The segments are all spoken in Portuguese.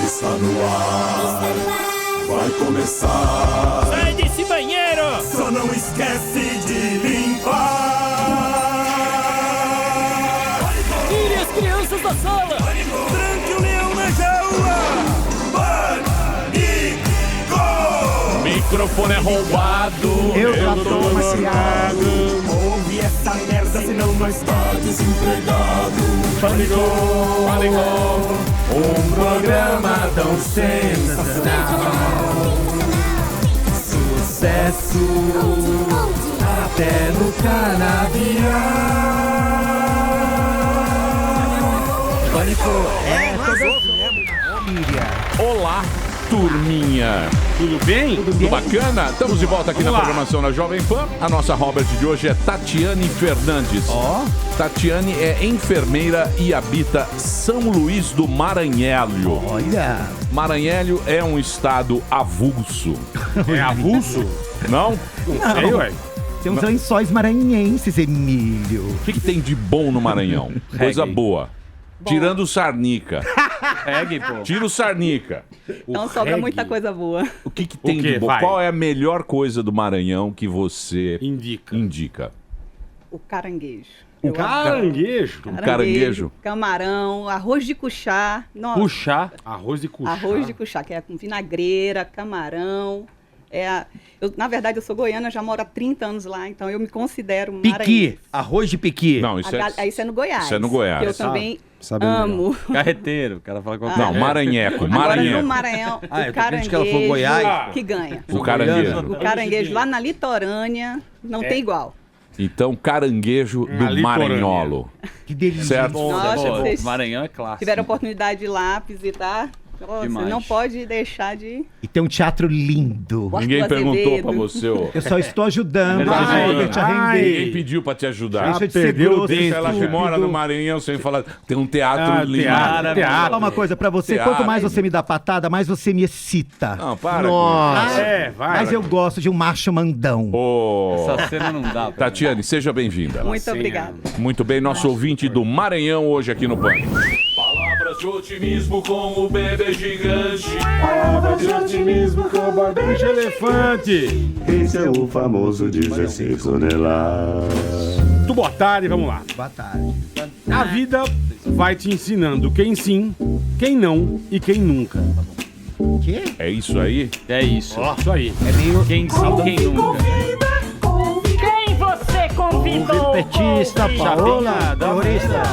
Está no ar, vai começar. Sai desse banheiro! Só não esquece de limpar. Tire as crianças da sala! Tranque o leão na jaula. Pânico! Microfone é roubado. Eu já tô maciado. Ouve essa merda, senão nós tá desempregado. Pânico. Um programa tão sensacional. Sucesso até no canavial. Pânico Olá, turminha. Tudo bem? Tudo bacana? Estamos de volta aqui na programação na Jovem Pan. A nossa Robert de hoje é Tatiane Fernandes. Tatiane é enfermeira e habita São Luís do Maranhão. Olha. Maranhão é um estado avulso. É avulso? Não? Não sei, ué. Tem uns lençóis maranhenses, Emílio. O que tem de bom no Maranhão? Coisa boa. Tirando o Sarnica. Reggae, pô. Tira o Sarnica. Então sobra muita coisa boa. O que tem quê? de bom? Vai. Qual é a melhor coisa do Maranhão que você Indica. O caranguejo. O Caranguejo. caranguejo? Camarão, arroz de cuchá. Nossa, Cuchá. Arroz de cuchá. arroz de cuchá, que é com vinagreira, camarão. Na verdade, eu sou goiana, já moro há 30 anos lá, então eu me considero maranhense. Piqui. Arroz de piqui. Não, isso é... Isso é no Goiás. Isso é no Goiás. Eu também Sabe amo. Carreteiro, o cara fala qualquer Não, Maranheco. Agora no Maranheco. Maranhão, Ah, eu o pensei que ela falou Goiás. caranguejo que ganha. O caranguejo. O caranguejo lá na litorânea não tem igual. Então, caranguejo Na do litorânea. Maranholo. Que delícia. Certo? Nossa, vocês Maranhão é clássico. tiveram a oportunidade de ir lá visitar. Nossa, Demais. não pode deixar de... E tem um teatro lindo. Gosto Ninguém do perguntou Azevedo. pra você, ô. Eu só estou ajudando a Ai, Robert a ai. render. Ninguém pediu pra te ajudar. Deixa de ser perdeu o grosso, dente. Ela que estúpido. mora no Maranhão sem falar. Tem um teatro lindo. Vou falar uma coisa pra você. Teatro. Quanto mais você me dá patada, mais você me excita. Não, para. Nossa. Vai. Mas eu gosto de um macho mandão. Ô, Essa cena não dá. pra Tatiane, seja bem-vinda. Muito obrigada. Muito bem, nosso ouvinte do Maranhão hoje aqui no Pânico. Palavras de otimismo com o bebê gigante. Palavras de otimismo com o barbão de elefante. Esse é o famoso 16 toneladas. Muito boa tarde, vamos lá. Boa tarde. A vida vai te ensinando quem sim, quem não e quem nunca. O quê? É isso aí? É isso. Isso aí. É meio Quem sim, quem nunca. Quem você convidou? petista, Paola, terrorista.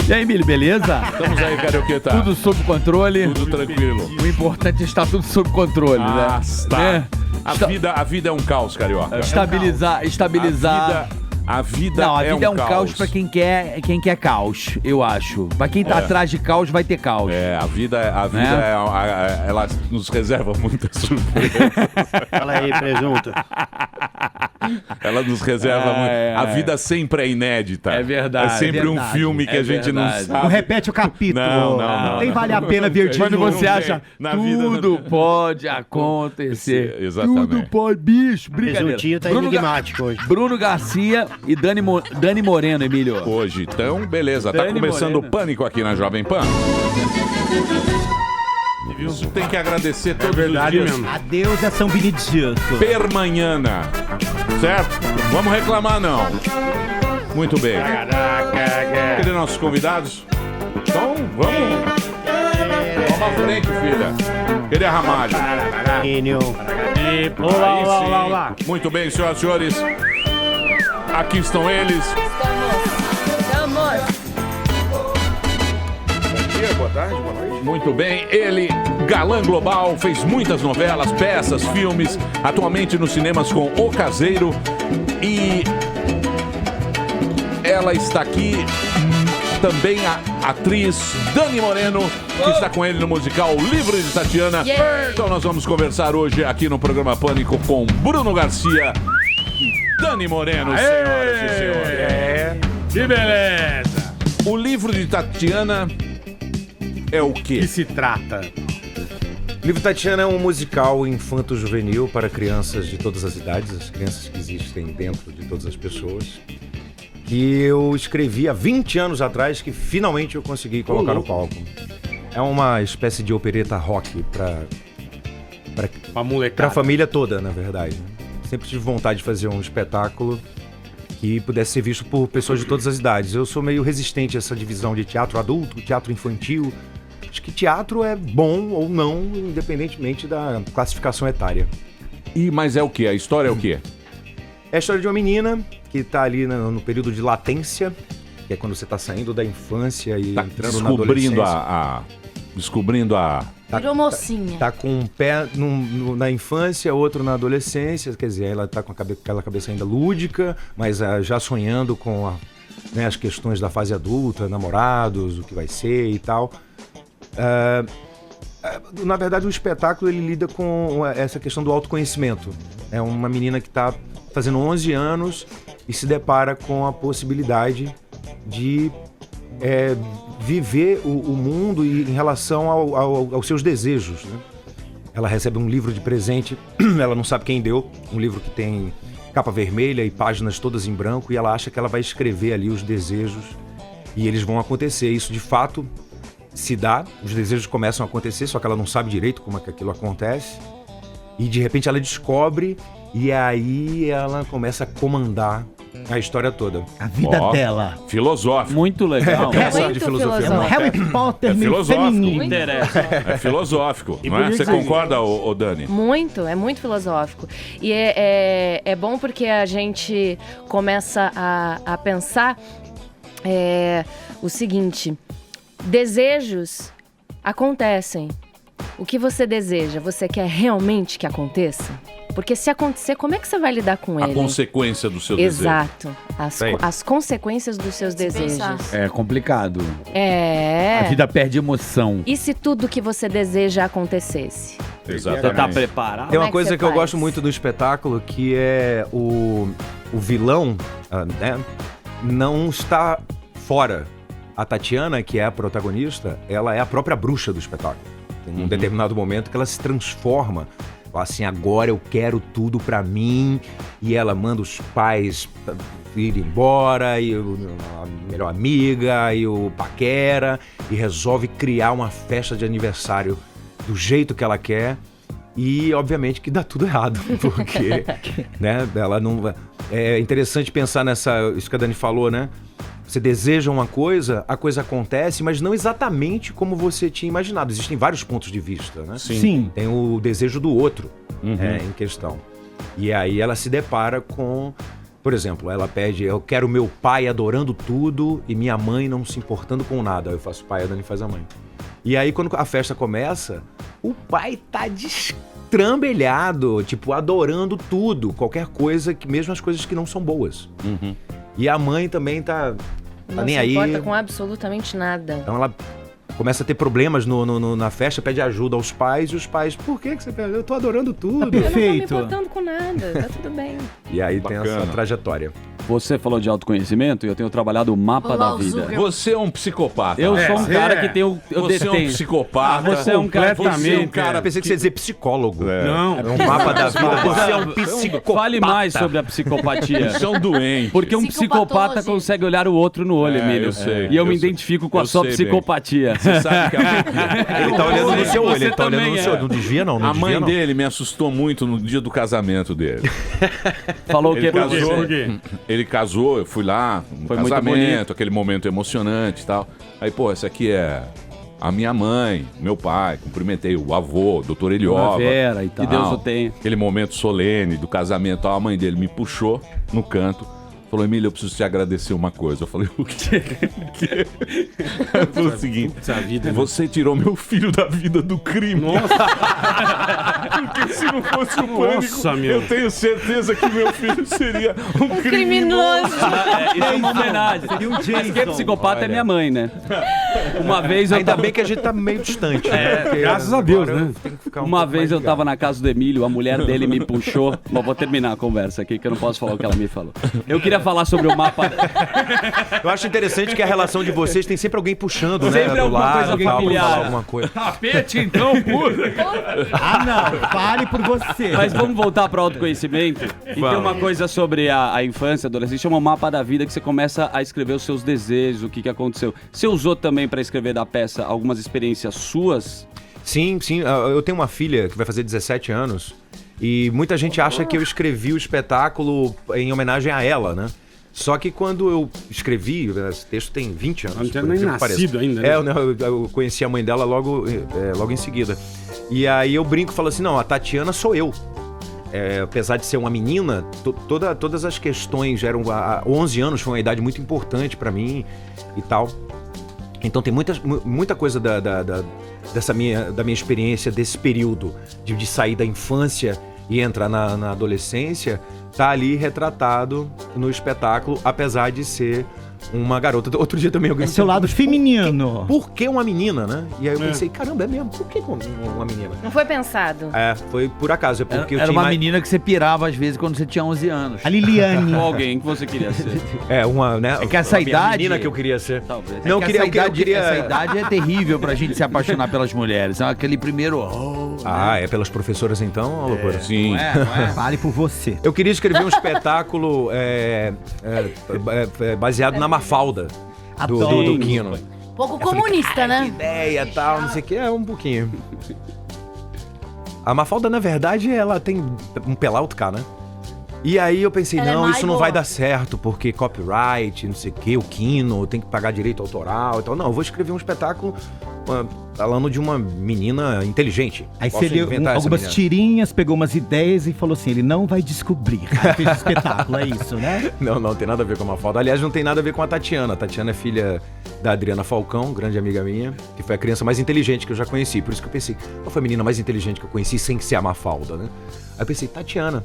E aí, Emílio, beleza? Estamos aí, Carioqueta. Tudo sob controle. Tudo tranquilo. O importante é estar tudo sob controle, né? Tá. Né? A vida é um caos, Carioca. Estabilizar. A vida Não, a é vida é um caos pra quem quer caos, eu acho. Pra quem tá atrás de caos, vai ter caos. É, a vida Né? ela nos reserva muitas surpresas. Fala aí, presunto. Ela nos reserva muito. A vida sempre é inédita. É verdade. É sempre um verdade. filme que É a gente não verdade. sabe. Não repete o capítulo. Não. Nem vale a pena ver de Quando novo. você não acha tem. Na vida tudo não- pode acontecer. Exatamente. Tudo pode, bicho. Brincadeira. Presuntinho tá enigmático hoje. Bruno Garcia e Dani Moreno, Emílio. Hoje, então, beleza. Tá Dani começando o Moreno. Pânico aqui na Jovem Pan. Tem que agradecer todos Verdade os dias. mesmo. Adeus é São Benedito. Permanhana. Certo? Vamos reclamar, não. Muito bem. Cadê nossos convidados? Então, vamos. Vamos à frente, filha. Cadê a Ramalho? Olá. Muito bem, senhoras e senhores. Aqui estão eles. Muito bem, ele, galã global, fez muitas novelas, peças, filmes, atualmente nos cinemas com O Caseiro. E ela está aqui, também a atriz Dani Moreno, que está com ele no musical Livro de Tatiana. Então nós vamos conversar hoje aqui no programa Pânico com Bruno Garcia e Dani Moreno, senhoras e senhores. Que beleza. O Livro de Tatiana é o quê? Que se trata? Livro Tatiana é um musical infanto-juvenil para crianças de todas as idades, as crianças que existem dentro de todas as pessoas, que eu escrevi há 20 anos atrás, que finalmente eu consegui colocar no palco. É uma espécie de opereta rock pra molecada. pra família toda, na verdade. Sempre tive vontade de fazer um espetáculo que pudesse ser visto por pessoas de todas as idades. Eu sou meio resistente a essa divisão de teatro adulto, teatro infantil. Acho que teatro é bom ou não, independentemente da classificação etária. Mas é o quê? A história é o quê? É a história de uma menina que tá ali no período de latência, que é quando você tá saindo da infância e Tá entrando na adolescência. Descobrindo a... Virou mocinha. Tá com um pé na infância, outro na adolescência, quer dizer, ela tá com aquela cabeça ainda lúdica, mas já sonhando com as questões da fase adulta, namorados, o que vai ser e tal. Na verdade, o espetáculo ele lida com essa questão do autoconhecimento. É uma menina que tá fazendo 11 anos e se depara com a possibilidade de viver o mundo em relação aos seus desejos, né? Ela recebe um livro de presente, ela não sabe quem deu, um livro que tem capa vermelha e páginas todas em branco, e ela acha que ela vai escrever ali os desejos e eles vão acontecer. Isso de fato se dá, os desejos começam a acontecer, só que ela não sabe direito como é que aquilo acontece, e de repente ela descobre, e aí ela começa a comandar a história toda. A vida dela. Filosófico. Muito legal. É muito de filosofia. É um Harry Potter meio filosófico. feminino. É filosófico, não é? Você concorda, ô Dani? Muito, é muito filosófico. E é bom porque a gente começa a pensar o seguinte: desejos acontecem. O que você deseja, você quer realmente que aconteça? Porque se acontecer, como é que você vai lidar com ele? A consequência do seu desejo. Exato. As consequências dos seus desejos. É complicado. É. A vida perde emoção. E se tudo que você deseja acontecesse? Exatamente. Você tá preparado? Tem uma que coisa você que eu faz? gosto muito do espetáculo, que é o vilão, né, não está fora. A Tatiana, que é a protagonista, ela é a própria bruxa do espetáculo. Tem um determinado momento que ela se transforma. Fala assim, agora eu quero tudo pra mim. E ela manda os pais ir embora, e a melhor amiga, e o paquera, e resolve criar uma festa de aniversário do jeito que ela quer. E, obviamente, que dá tudo errado, porque, né, ela não... É interessante pensar isso que a Dani falou, né? Você deseja uma coisa, a coisa acontece, mas não exatamente como você tinha imaginado. Existem vários pontos de vista, né? Sim. Tem o desejo do outro em questão. E aí ela se depara com... Por exemplo, ela pede, eu quero meu pai adorando tudo e minha mãe não se importando com nada. Eu faço o pai, a Dani faz a mãe. E aí, quando a festa começa, o pai tá destrambelhado, tipo, adorando tudo. Qualquer coisa, mesmo as coisas que não são boas. E a mãe também tá Não nem se aí. importa com absolutamente nada. Então ela começa a ter problemas na festa, pede ajuda aos pais, e os pais, por que você pede? Eu tô adorando tudo. Eu não tô me Perfeito. importando com nada, tá tudo bem. E aí tem Bacana. essa trajetória. Você falou de autoconhecimento e eu tenho trabalhado o mapa da vida. Você é um psicopata. Eu sou um cara que tem eu Você é um detenho. psicopata. Você é um cara Você é um cara... Eu pensei que você ia dizer psicólogo. Não. É um mapa da vida. Você é um psicopata. Fale mais sobre a psicopatia. Você é um doente. Porque um psicopata Psicopatose. consegue olhar o outro no olho, Emílio. eu sei, E eu me eu sei. identifico com a Eu sua sei bem. psicopatia. Você sabe que Ele tá olhando no seu olho, Você ele tá olhando também no seu é. olho. Não desvia não, não a mãe desvia, não. dele me assustou muito no dia do casamento dele. Falou o que Ele pra casou, você? ele casou, eu fui lá, no Foi muito casamento, bonito. aquele momento emocionante e tal. Aí, pô, essa aqui é a minha mãe, meu pai, cumprimentei o avô, doutor Eliova. Vera e tal. Que Deus o tenha. Aquele momento solene do casamento, a mãe dele me puxou no canto. Falou, Emílio, eu preciso te agradecer uma coisa. Eu falei, o quê? Ela falou o seguinte, você tirou meu filho da vida do crime. Nossa, Porque se não fosse o pânico, Nossa, meu. eu tenho certeza que meu filho seria um Criminoso. Isso é uma homenagem. Mas quem é psicopata é minha mãe, né? Uma vez eu Ainda tava... bem que a gente tá meio distante. Porque graças a Deus, agora né? eu tenho que ficar um Uma pouco vez mais eu ligado. tava na casa do Emílio, a mulher dele me puxou. Mas vou terminar a conversa aqui, que eu não posso falar o que ela me falou. Eu queria falar sobre o mapa. Eu acho interessante que a relação de vocês tem sempre alguém puxando, né? Sempre do alguma lado, coisa, alguém tal, pra pilhado. falar alguma coisa. Tapete, então, puta. Ah, não. Fale por você. Mas vamos voltar para o autoconhecimento. E tem uma coisa sobre a infância, adolescência, chama o mapa da vida, que você começa a escrever os seus desejos, o que aconteceu. Você usou também para para escrever da peça algumas experiências suas? Sim. Eu tenho uma filha que vai fazer 17 anos e muita gente acha que eu escrevi o espetáculo em homenagem a ela, né? Só que quando eu escrevi, esse texto tem 20 anos. Não tinha nem nascido ainda, né? Eu conheci a mãe dela logo em seguida. E aí eu brinco e falo assim, não, a Tatiana sou eu. Apesar de ser uma menina, todas as questões eram... 11 anos foi uma idade muito importante pra mim e tal. Então tem muita coisa da minha experiência desse período de sair da infância e entrar na adolescência, tá ali retratado no espetáculo, apesar de ser uma garota. Outro dia também alguém... É seu lado feminino. Por que uma menina, né? E aí eu pensei, caramba, é mesmo? Por que uma menina? Não foi pensado. Foi por acaso. É porque Era uma menina que você pirava às vezes quando você tinha 11 anos. A Liliane. Ou alguém que você queria ser. Né? É que essa idade... menina que eu queria ser. Talvez. Não, Essa idade é terrível pra gente se apaixonar pelas mulheres. É aquele primeiro... É pelas professoras então, loucura? Sim. Não é? Fale por você. Eu queria escrever um espetáculo baseado na Mafalda do Quino. Pouco comunista, né? Que ideia, tal, não sei o que, um pouquinho. A Mafalda, na verdade, ela tem um Pelauto K, né? E aí eu pensei, isso não vai dar certo, porque copyright, não sei o que, o Quino, tem que pagar direito autoral e tal. Não, eu vou escrever um espetáculo falando de uma menina inteligente. Aí você leu algumas tirinhas, pegou umas ideias e falou assim, ele não vai descobrir. Aí fez o espetáculo, é isso, né? Não tem nada a ver com a Mafalda. Aliás, não tem nada a ver com a Tatiana. A Tatiana é filha da Adriana Falcão, grande amiga minha, que foi a criança mais inteligente que eu já conheci. Por isso que eu pensei, qual foi a menina mais inteligente que eu conheci sem ser a Mafalda, né? Aí eu pensei, Tatiana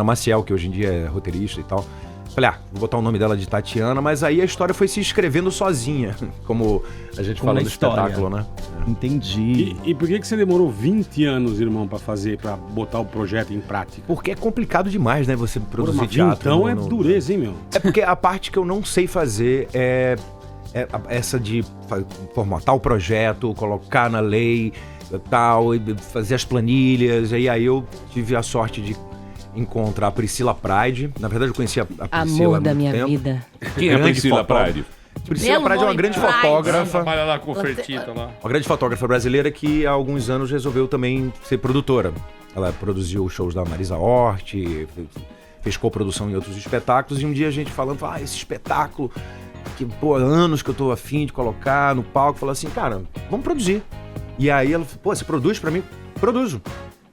Maciel, que hoje em dia é roteirista e tal. Falei, vou botar o nome dela de Tatiana, mas aí a história foi se escrevendo sozinha, como a gente fala do espetáculo, né? Entendi. E por que você demorou 20 anos, irmão, pra botar o projeto em prática? Porque é complicado demais, né, você produzir teatro. Então é dureza, hein, meu? É porque a parte que eu não sei fazer é essa de formatar o projeto, colocar na lei, tal, e fazer as planilhas. E aí eu tive a sorte de encontrar a Priscila Pride. Na verdade, eu conheci a Priscila Amor da minha vida. Quem é a Priscila Pride? Priscila Pride é uma grande fotógrafa. Trabalha lá com o Fertita lá. Uma grande fotógrafa brasileira que há alguns anos resolveu também ser produtora. Ela produziu shows da Marisa Hort, fez coprodução em outros espetáculos. E um dia a gente falando, esse espetáculo, que anos que eu tô afim de colocar no palco. Falou assim, cara, vamos produzir. E aí ela falou, você produz pra mim? Produzo.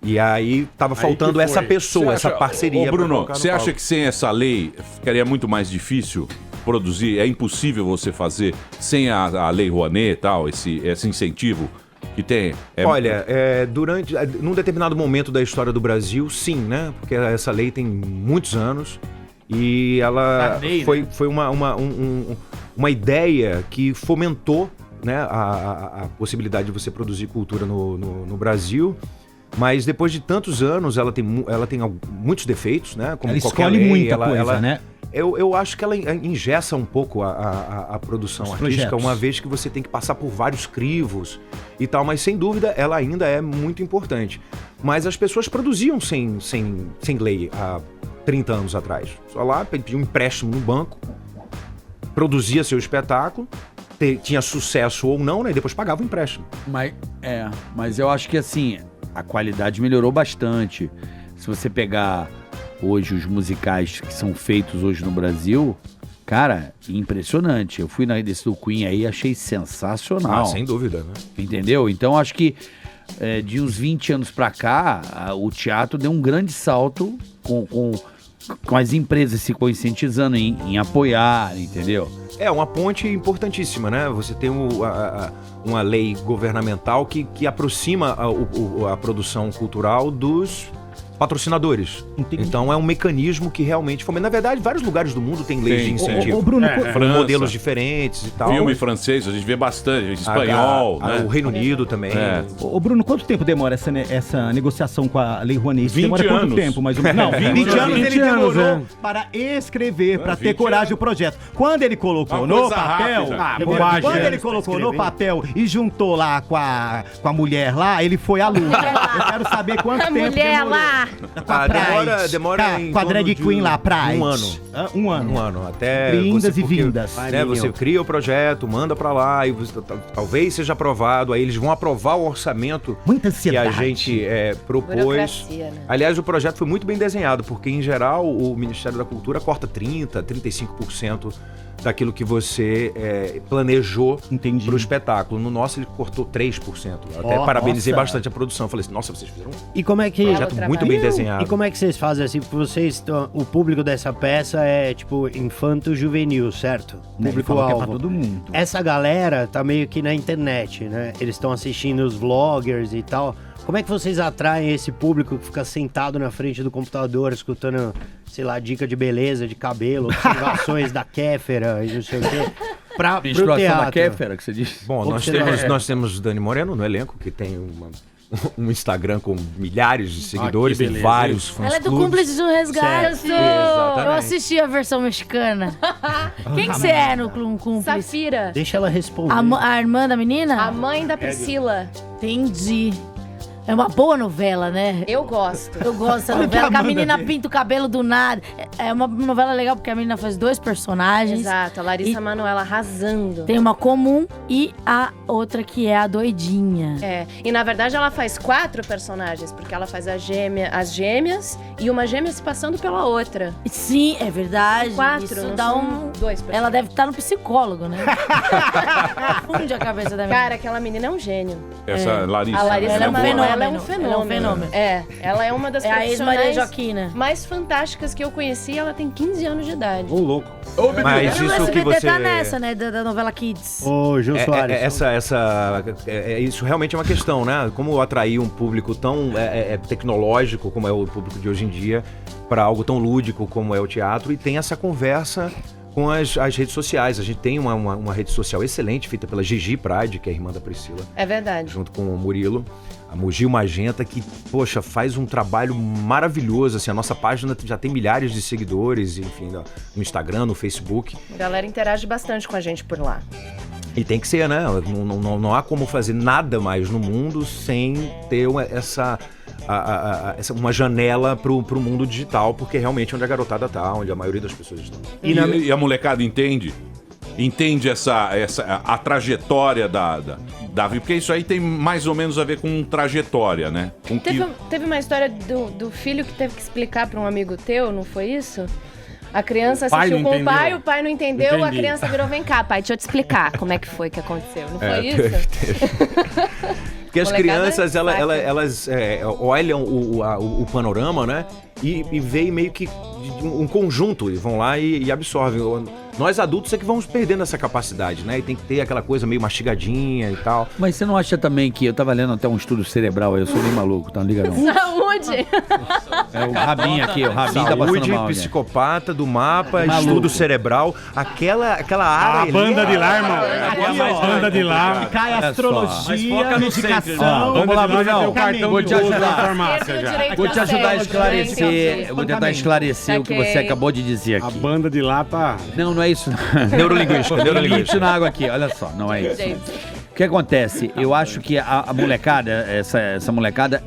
E aí tava faltando essa pessoa, essa parceria. Ô Bruno, você acha que sem essa lei ficaria muito mais difícil produzir? É impossível você fazer sem a lei Rouanet e tal, esse incentivo que tem? Olha, num determinado momento da história do Brasil, sim, né? Porque essa lei tem muitos anos e ela foi uma ideia que fomentou, né, a possibilidade de você produzir cultura no Brasil. Mas depois de tantos anos, ela tem muitos defeitos, né? Como ela qualquer escolhe lei, muita coisa, né? Eu acho que ela engessa um pouco a produção artística, uma vez que você tem que passar por vários crivos e tal, mas sem dúvida ela ainda é muito importante. Mas as pessoas produziam sem lei há 30 anos atrás. Só lá, pedia um empréstimo no banco, produzia seu espetáculo, tinha sucesso ou não, né? E depois pagava o empréstimo. Mas eu acho que assim, a qualidade melhorou bastante. Se você pegar hoje os musicais que são feitos hoje no Brasil, cara, impressionante. Eu fui desse do Queen aí e achei sensacional. Sem dúvida, né? Entendeu? Então acho que de uns 20 anos pra cá, o teatro deu um grande salto com as empresas se conscientizando em apoiar, entendeu? É uma ponte importantíssima, né? Você tem uma lei governamental que aproxima a produção cultural dos patrocinadores. Entendi. Então é um mecanismo que realmente fomenta. Na verdade, vários lugares do mundo têm leis de incentivo. Bruno, modelos diferentes e tal. Filme francês, a gente vê bastante, espanhol, né? O Reino Unido também. Ô Bruno, quanto tempo demora essa negociação com a Lei Rouanet? 20 demora anos. quanto tempo, mais ou menos? Não, 20 anos ele demorou para escrever, para ter coragem do projeto. Quando ele colocou no papel, e juntou lá com a mulher lá, ele foi à luta. Eu quero saber quanto tempo demorou. lá. Com a Pride. Demora Com a drag queen lá, Pride. Um ano. Um ano. Um ano. Até Vindas você, e vindas. Né, você cria o projeto, manda pra lá, e talvez seja aprovado, aí eles vão aprovar o orçamento Muita que a ansiedade. gente propôs. Burocracia, né? Aliás, o projeto foi muito bem desenhado, porque em geral o Ministério da Cultura corta 30%, 35% daquilo que você planejou pro espetáculo. No nosso, ele cortou 3%. Eu até parabenizei bastante a produção. Eu falei assim, nossa, vocês fizeram E como é que... um projeto muito bem desenhado. E como é que vocês fazem assim? Vocês, o público dessa peça é tipo infanto-juvenil, certo? Público-alvo. É pra todo mundo. Essa galera tá meio que na internet, né? Eles estão assistindo os vloggers e tal. Como é que vocês atraem esse público que fica sentado na frente do computador, escutando, sei lá, dica de beleza, de cabelo, observações da Kéfera e não sei o quê, pro Menstruação teatro? da Kéfera, que você disse? Bom, nós temos Dani Moreno no elenco, que tem um Instagram com milhares de seguidores, tem vários fãs. Ela é do Cúmplices do Resgate. Eu assisti a versão mexicana. Quem que você é no Cúmplice? Safira. Deixa ela responder. A irmã da menina? A mãe da Priscila. Entendi. É uma boa novela, né? Eu gosto. Eu gosto dessa novela, que a menina pinta o cabelo do nada. É uma novela legal porque a menina faz 2 personagens. Exato, a Larissa Manoela arrasando. Tem uma comum e a outra que é a doidinha. E na verdade ela faz 4 personagens, porque ela faz as gêmeas e uma gêmea se passando pela outra. Sim, é verdade. 4, isso não dá são 2 Ela deve estar no psicólogo, né? Funde a cabeça da menina. Cara, aquela menina é um gênio. Essa Larissa. A Larissa Ela é um Manoela fenômeno. ela é um fenômeno. Ela é uma das É a ex-Maria profissionais Joaquina. mais fantásticas que eu conheci. Ela tem 15 anos de idade. Ô, louco. Mas O isso SBT que você... tá nessa, né? Da novela Kids. Ô, Gil Soares. Isso realmente é uma questão, né? Como atrair um público tão tecnológico como é o público de hoje em dia para algo tão lúdico como é o teatro, e tem essa conversa com as redes sociais. A gente tem uma rede social excelente, feita pela Gigi Pride, que é a irmã da Priscila. É verdade. Junto com o Murilo. A Mugil Magenta, que, poxa, faz um trabalho maravilhoso, assim, a nossa página já tem milhares de seguidores, enfim, no Instagram, no Facebook. A galera interage bastante com a gente por lá. E tem que ser, né? Não há como fazer nada mais no mundo sem ter uma janela pro mundo digital, porque é realmente onde a garotada tá, onde a maioria das pessoas estão. E a molecada entende? Entende a trajetória da vida? Porque isso aí tem mais ou menos a ver com trajetória, né? Teve uma história do filho que teve que explicar para um amigo teu, não foi isso? A criança assistiu com o pai não entendeu, a criança virou, vem cá, pai, deixa eu te explicar como é que foi que aconteceu. Não foi isso? Porque as crianças, elas olham o panorama, né? E veem meio que um conjunto, e vão lá e absorvem. Nós adultos é que vamos perdendo essa capacidade, né? E tem que ter aquela coisa meio mastigadinha e tal. Mas você não acha também que... Eu tava lendo até um estudo cerebral aí, eu sou meio maluco, tá? Não liga não. Saúde! É o rabinho aqui, o rabinho tá passando mal. Psicopata do mapa, estudo cerebral, aquela área... A banda de lá, irmão. A banda de lá. Cai astrologia, medicação. Vamos lá, Brunão. Vou te ajudar. Vou te ajudar a esclarecer. Eu vou tentar esclarecer o que você acabou de dizer aqui. A banda de lá tá... Não é isso. Neurolinguística. Isso na água aqui, olha só, não é isso. O que acontece? Eu acho que a molecada, essa molecada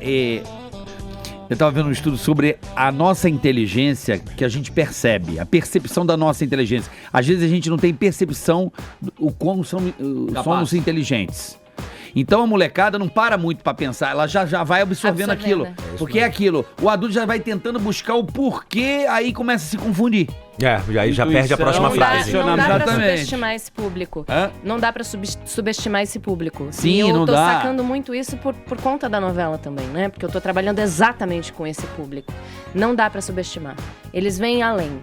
Eu tava vendo um estudo sobre a nossa inteligência que a gente percebe, a percepção da nossa inteligência. Às vezes a gente não tem percepção do como somos inteligentes. Então a molecada não para muito pra pensar, ela já vai absorvendo aquilo. Porque é aquilo, o adulto já vai tentando buscar o porquê, aí começa a se confundir. E aí já perde a próxima frase. Não dá pra subestimar esse público. Não dá pra subestimar esse público. Sim, e eu não tô dá. sacando muito isso por conta da novela também, né? Porque eu tô trabalhando exatamente com esse público. Não dá pra subestimar. Eles vêm além.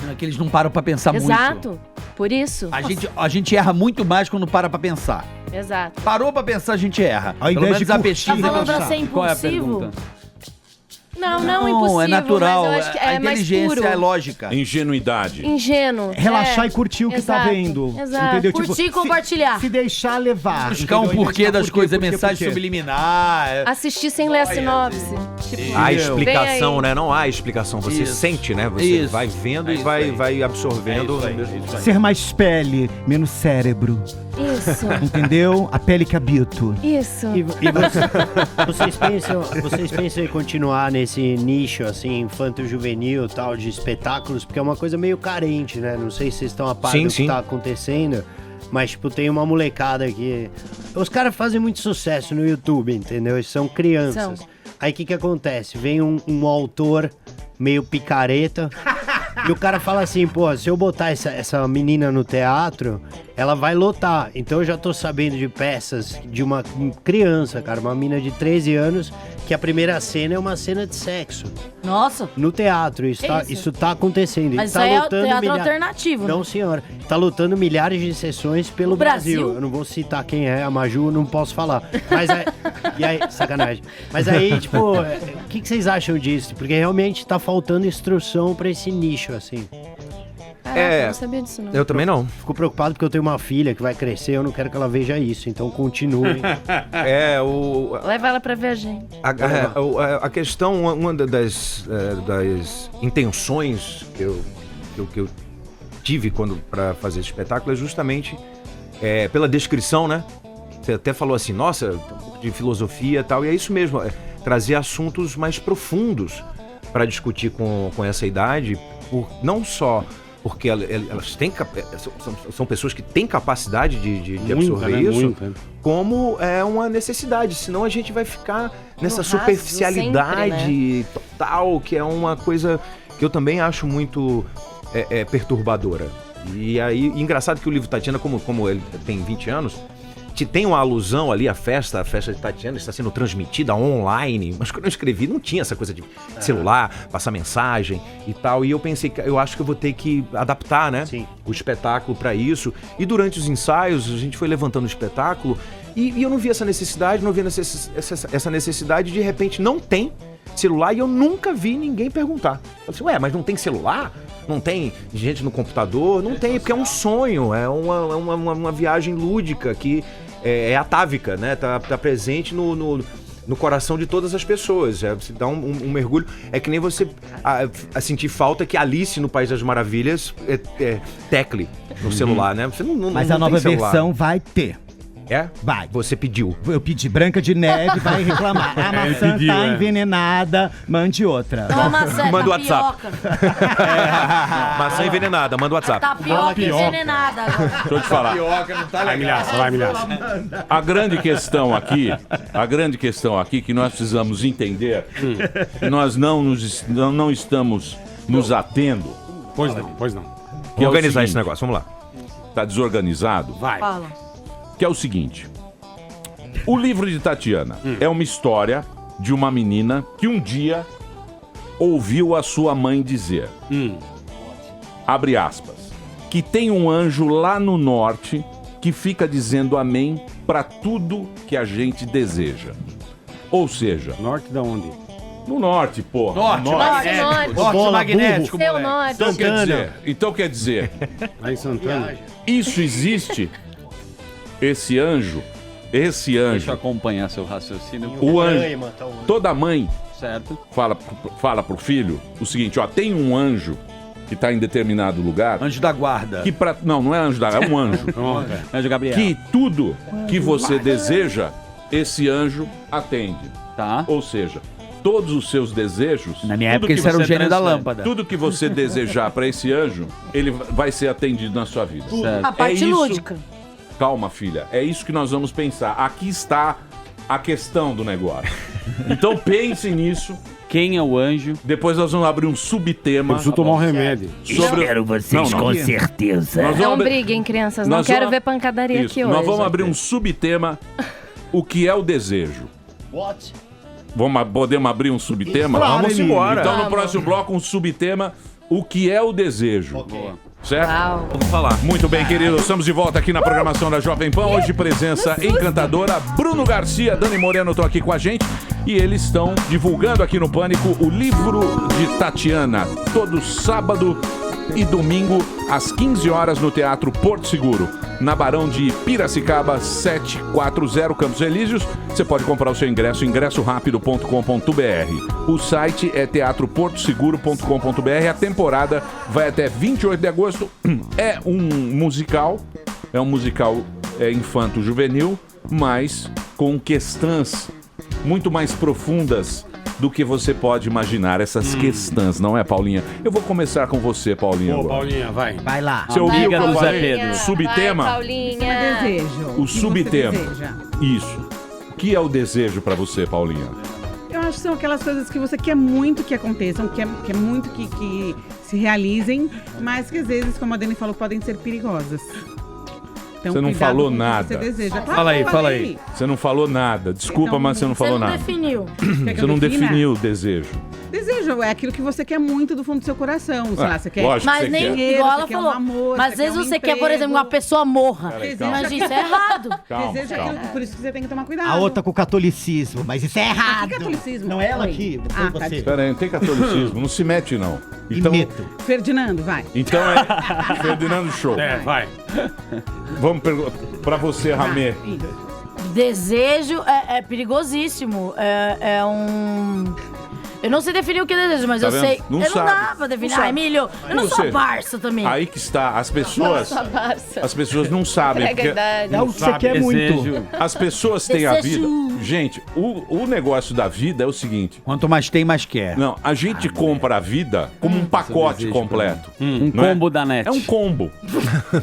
É que eles não param pra pensar muito. Exato. Por isso. A gente erra muito mais quando para pra pensar. Exato. Parou pra pensar, a gente erra. Ao Pelo invés menos de a curtir, pesquisa. Tá falando pra ser Qual é a impulsivo? pergunta? Não, impossível. É natural. Mas eu acho que a é mais inteligência puro. é lógica. Ingenuidade. Ingênuo. Relaxar e curtir o que tá vendo. Exato. Entendeu? Curtir e compartilhar. Se deixar levar. Buscar um entendeu? porquê das coisas, porquê. mensagem subliminar. Assistir sem ler a sinopse. Tipo, A explicação, vem aí. né? Não há explicação. Você Isso. sente, né? Você Isso. vai vendo e vai absorvendo. Ser mais pele, menos cérebro. Isso. Entendeu? A pele que habito. Isso. E vocês pensam em continuar nesse nicho, assim, infanto-juvenil, tal, de espetáculos? Porque é uma coisa meio carente, né? Não sei se vocês estão a par do que tá acontecendo, mas, tipo, tem uma molecada aqui. Os caras fazem muito sucesso no YouTube, entendeu? Eles são crianças. Aí o que acontece? Vem um autor meio picareta e o cara fala assim, pô, se eu botar essa menina no teatro, ela vai lotar. Então eu já tô sabendo de peças de uma criança, cara, uma menina de 13 anos, que a primeira cena é uma cena de sexo. Nossa. No teatro, isso tá acontecendo. Mas tá isso aí é lotando teatro alternativo, né? Não, senhora. Tá lutando milhares de sessões pelo Brasil. Eu não vou citar quem é, a Maju, não posso falar. Mas aí, e aí, sacanagem. Mas aí, tipo, o que vocês acham disso? Porque realmente tá faltando instrução pra esse nicho, assim. Caraca, eu não sabia disso, não. Eu também não. Fico preocupado porque eu tenho uma filha que vai crescer, eu não quero que ela veja isso, então continue. Leva ela pra ver a gente. A questão, uma das intenções que eu tive para fazer esse espetáculo é justamente pela descrição, né? Você até falou assim, nossa, um pouco de filosofia e tal, e é isso mesmo, trazer assuntos mais profundos para discutir com essa idade, não só porque elas têm são pessoas que têm capacidade de absorver isso, como é uma necessidade, senão a gente vai ficar nessa superficialidade sempre, né? Total, que é uma coisa que eu também acho muito perturbadora. E aí, engraçado que o livro Tatiana, como ele tem 20 anos, tem uma alusão ali à festa de Tatiana está sendo transmitida online, mas quando eu escrevi não tinha essa coisa de celular, passar mensagem e tal, e eu pensei, eu acho que eu vou ter que adaptar, né, o espetáculo para isso, e durante os ensaios a gente foi levantando o espetáculo e eu não vi essa necessidade, essa necessidade, de repente não tem celular e eu nunca vi ninguém perguntar. Eu disse, mas não tem celular? Não tem gente no computador? Não tem, porque é um sonho, é uma viagem lúdica que é atávica, né? Tá presente no coração de todas as pessoas. Você dá um mergulho. É que nem você sentir falta que Alice no País das Maravilhas tecle no celular, né? Você não Mas não a nova tem celular. versão vai ter. É? Vai. Você pediu. Eu pedi. Branca de Neve vai reclamar. A maçã tá envenenada, mande outra. Manda o WhatsApp. Maçã envenenada, manda o WhatsApp. Tapioca envenenada. Deixa eu te falar. Vai, milhaça. A grande questão aqui que nós precisamos entender, que nós não estamos nos atendo. Pois não. Que organizar esse negócio, vamos lá. Tá desorganizado? Vai. Fala. Que é o seguinte, o livro de Tatiana é uma história de uma menina que um dia ouviu a sua mãe dizer, abre aspas, que tem um anjo lá no norte que fica dizendo amém para tudo que a gente deseja. Ou seja... Norte da onde? No norte, pô. Norte magnético. Seu norte. Então quer dizer... Aí em Santana. Isso existe... Esse anjo... Deixa eu acompanhar seu raciocínio. O anjo... Toda mãe... Certo. Fala pro filho o seguinte, ó, tem um anjo que tá em determinado lugar... Anjo da guarda. Que não é anjo da guarda, é um anjo. Anjo Gabriel. Que tudo que você deseja, esse anjo atende. Tá. Ou seja... Todos os seus desejos... Na minha época, isso era o gênio da lâmpada. Tudo que você desejar para esse anjo, ele vai ser atendido na sua vida. Certo. A parte lúdica. Calma, filha. É isso que nós vamos pensar. Aqui está a questão do negócio. Então pense nisso. Quem é o anjo? Depois nós vamos abrir um subtema. Eu preciso tomar um remédio. Espero vocês com certeza. Não briguem, crianças. Não quero ver pancadaria aqui hoje. Nós vamos abrir um subtema. O que é o desejo? Podemos abrir um subtema? Vamos embora. Então, no próximo bloco, um subtema. O que é o desejo? Certo? Uau. Vamos falar. Muito bem, queridos. Estamos de volta aqui na programação da Jovem Pan. Hoje, presença encantadora. Bruno Garcia, Dani Moreno estão aqui com a gente. E eles estão divulgando aqui no Pânico o livro de Tatiana. Todo sábado e domingo, às 15 horas, no Teatro Porto Seguro. Na Barão de Piracicaba, 740, Campos Elíseos. Você pode comprar o seu ingresso, ingressorapido.com.br. O site é teatroportoseguro.com.br. A temporada vai até 28 de agosto. É um musical infanto-juvenil, mas com questões muito mais profundas do que você pode imaginar, essas questões, não é, Paulinha? Eu vou começar com você, Paulinha. Ô, agora. Paulinha, vai. Vai lá. Você ouviu o que eu falei? Paulinha. Subtema? Vai, Paulinha. Desejo. O subtema. Deseja. Isso. O que é o desejo pra você, Paulinha? Eu acho que são aquelas coisas que você quer muito que aconteçam, quer muito que se realizem, mas que às vezes, como a Dani falou, podem ser perigosas. Então, Você não cuidado falou com o que nada. Você deseja. Claro, Fala aí, eu fala falei. aí. Você não falou nada. Desculpa, mas você não falou nada. definiu. Quer que Você eu não defina? definiu o desejo. Desejo é aquilo que você quer muito do fundo do seu coração. Sei lá, você quer lógico que Mas você nem, quer. dinheiro, igual você ela quer falou. um amor, mas às você vezes quer um você quer, por emprego. exemplo, uma pessoa morra. Peraí, Mas isso é errado. Calma, Desejo calma. aquilo, por isso que você tem que tomar cuidado. A outra com o catolicismo, mas isso é Ah, errado. que catolicismo? Não é ela Oi. aqui, foi Ah, tá, você. Espera aí, não tem catolicismo. Não se mete, não. Então, Ferdinando, vai. então é Ferdinando Show. Vai. Vamos pra você, Ramê. Desejo é perigosíssimo. É um... Eu não sei definir o que é desejo, mas Tá eu vendo? sei. Não eu sabe. não dá pra definir. Não sabe. Ai, Emílio, eu não Você- sou Barça também. Aí que está. As pessoas. Nossa, Barça. As pessoas não sabem. Entrega a Porque idade. É o que você quer muito. as pessoas têm a Desejo. vida. Gente, o negócio da vida é o seguinte. Quanto mais tem, mais quer. Não, a gente compra a vida como um pacote completo. Um não é? combo da net. É um combo.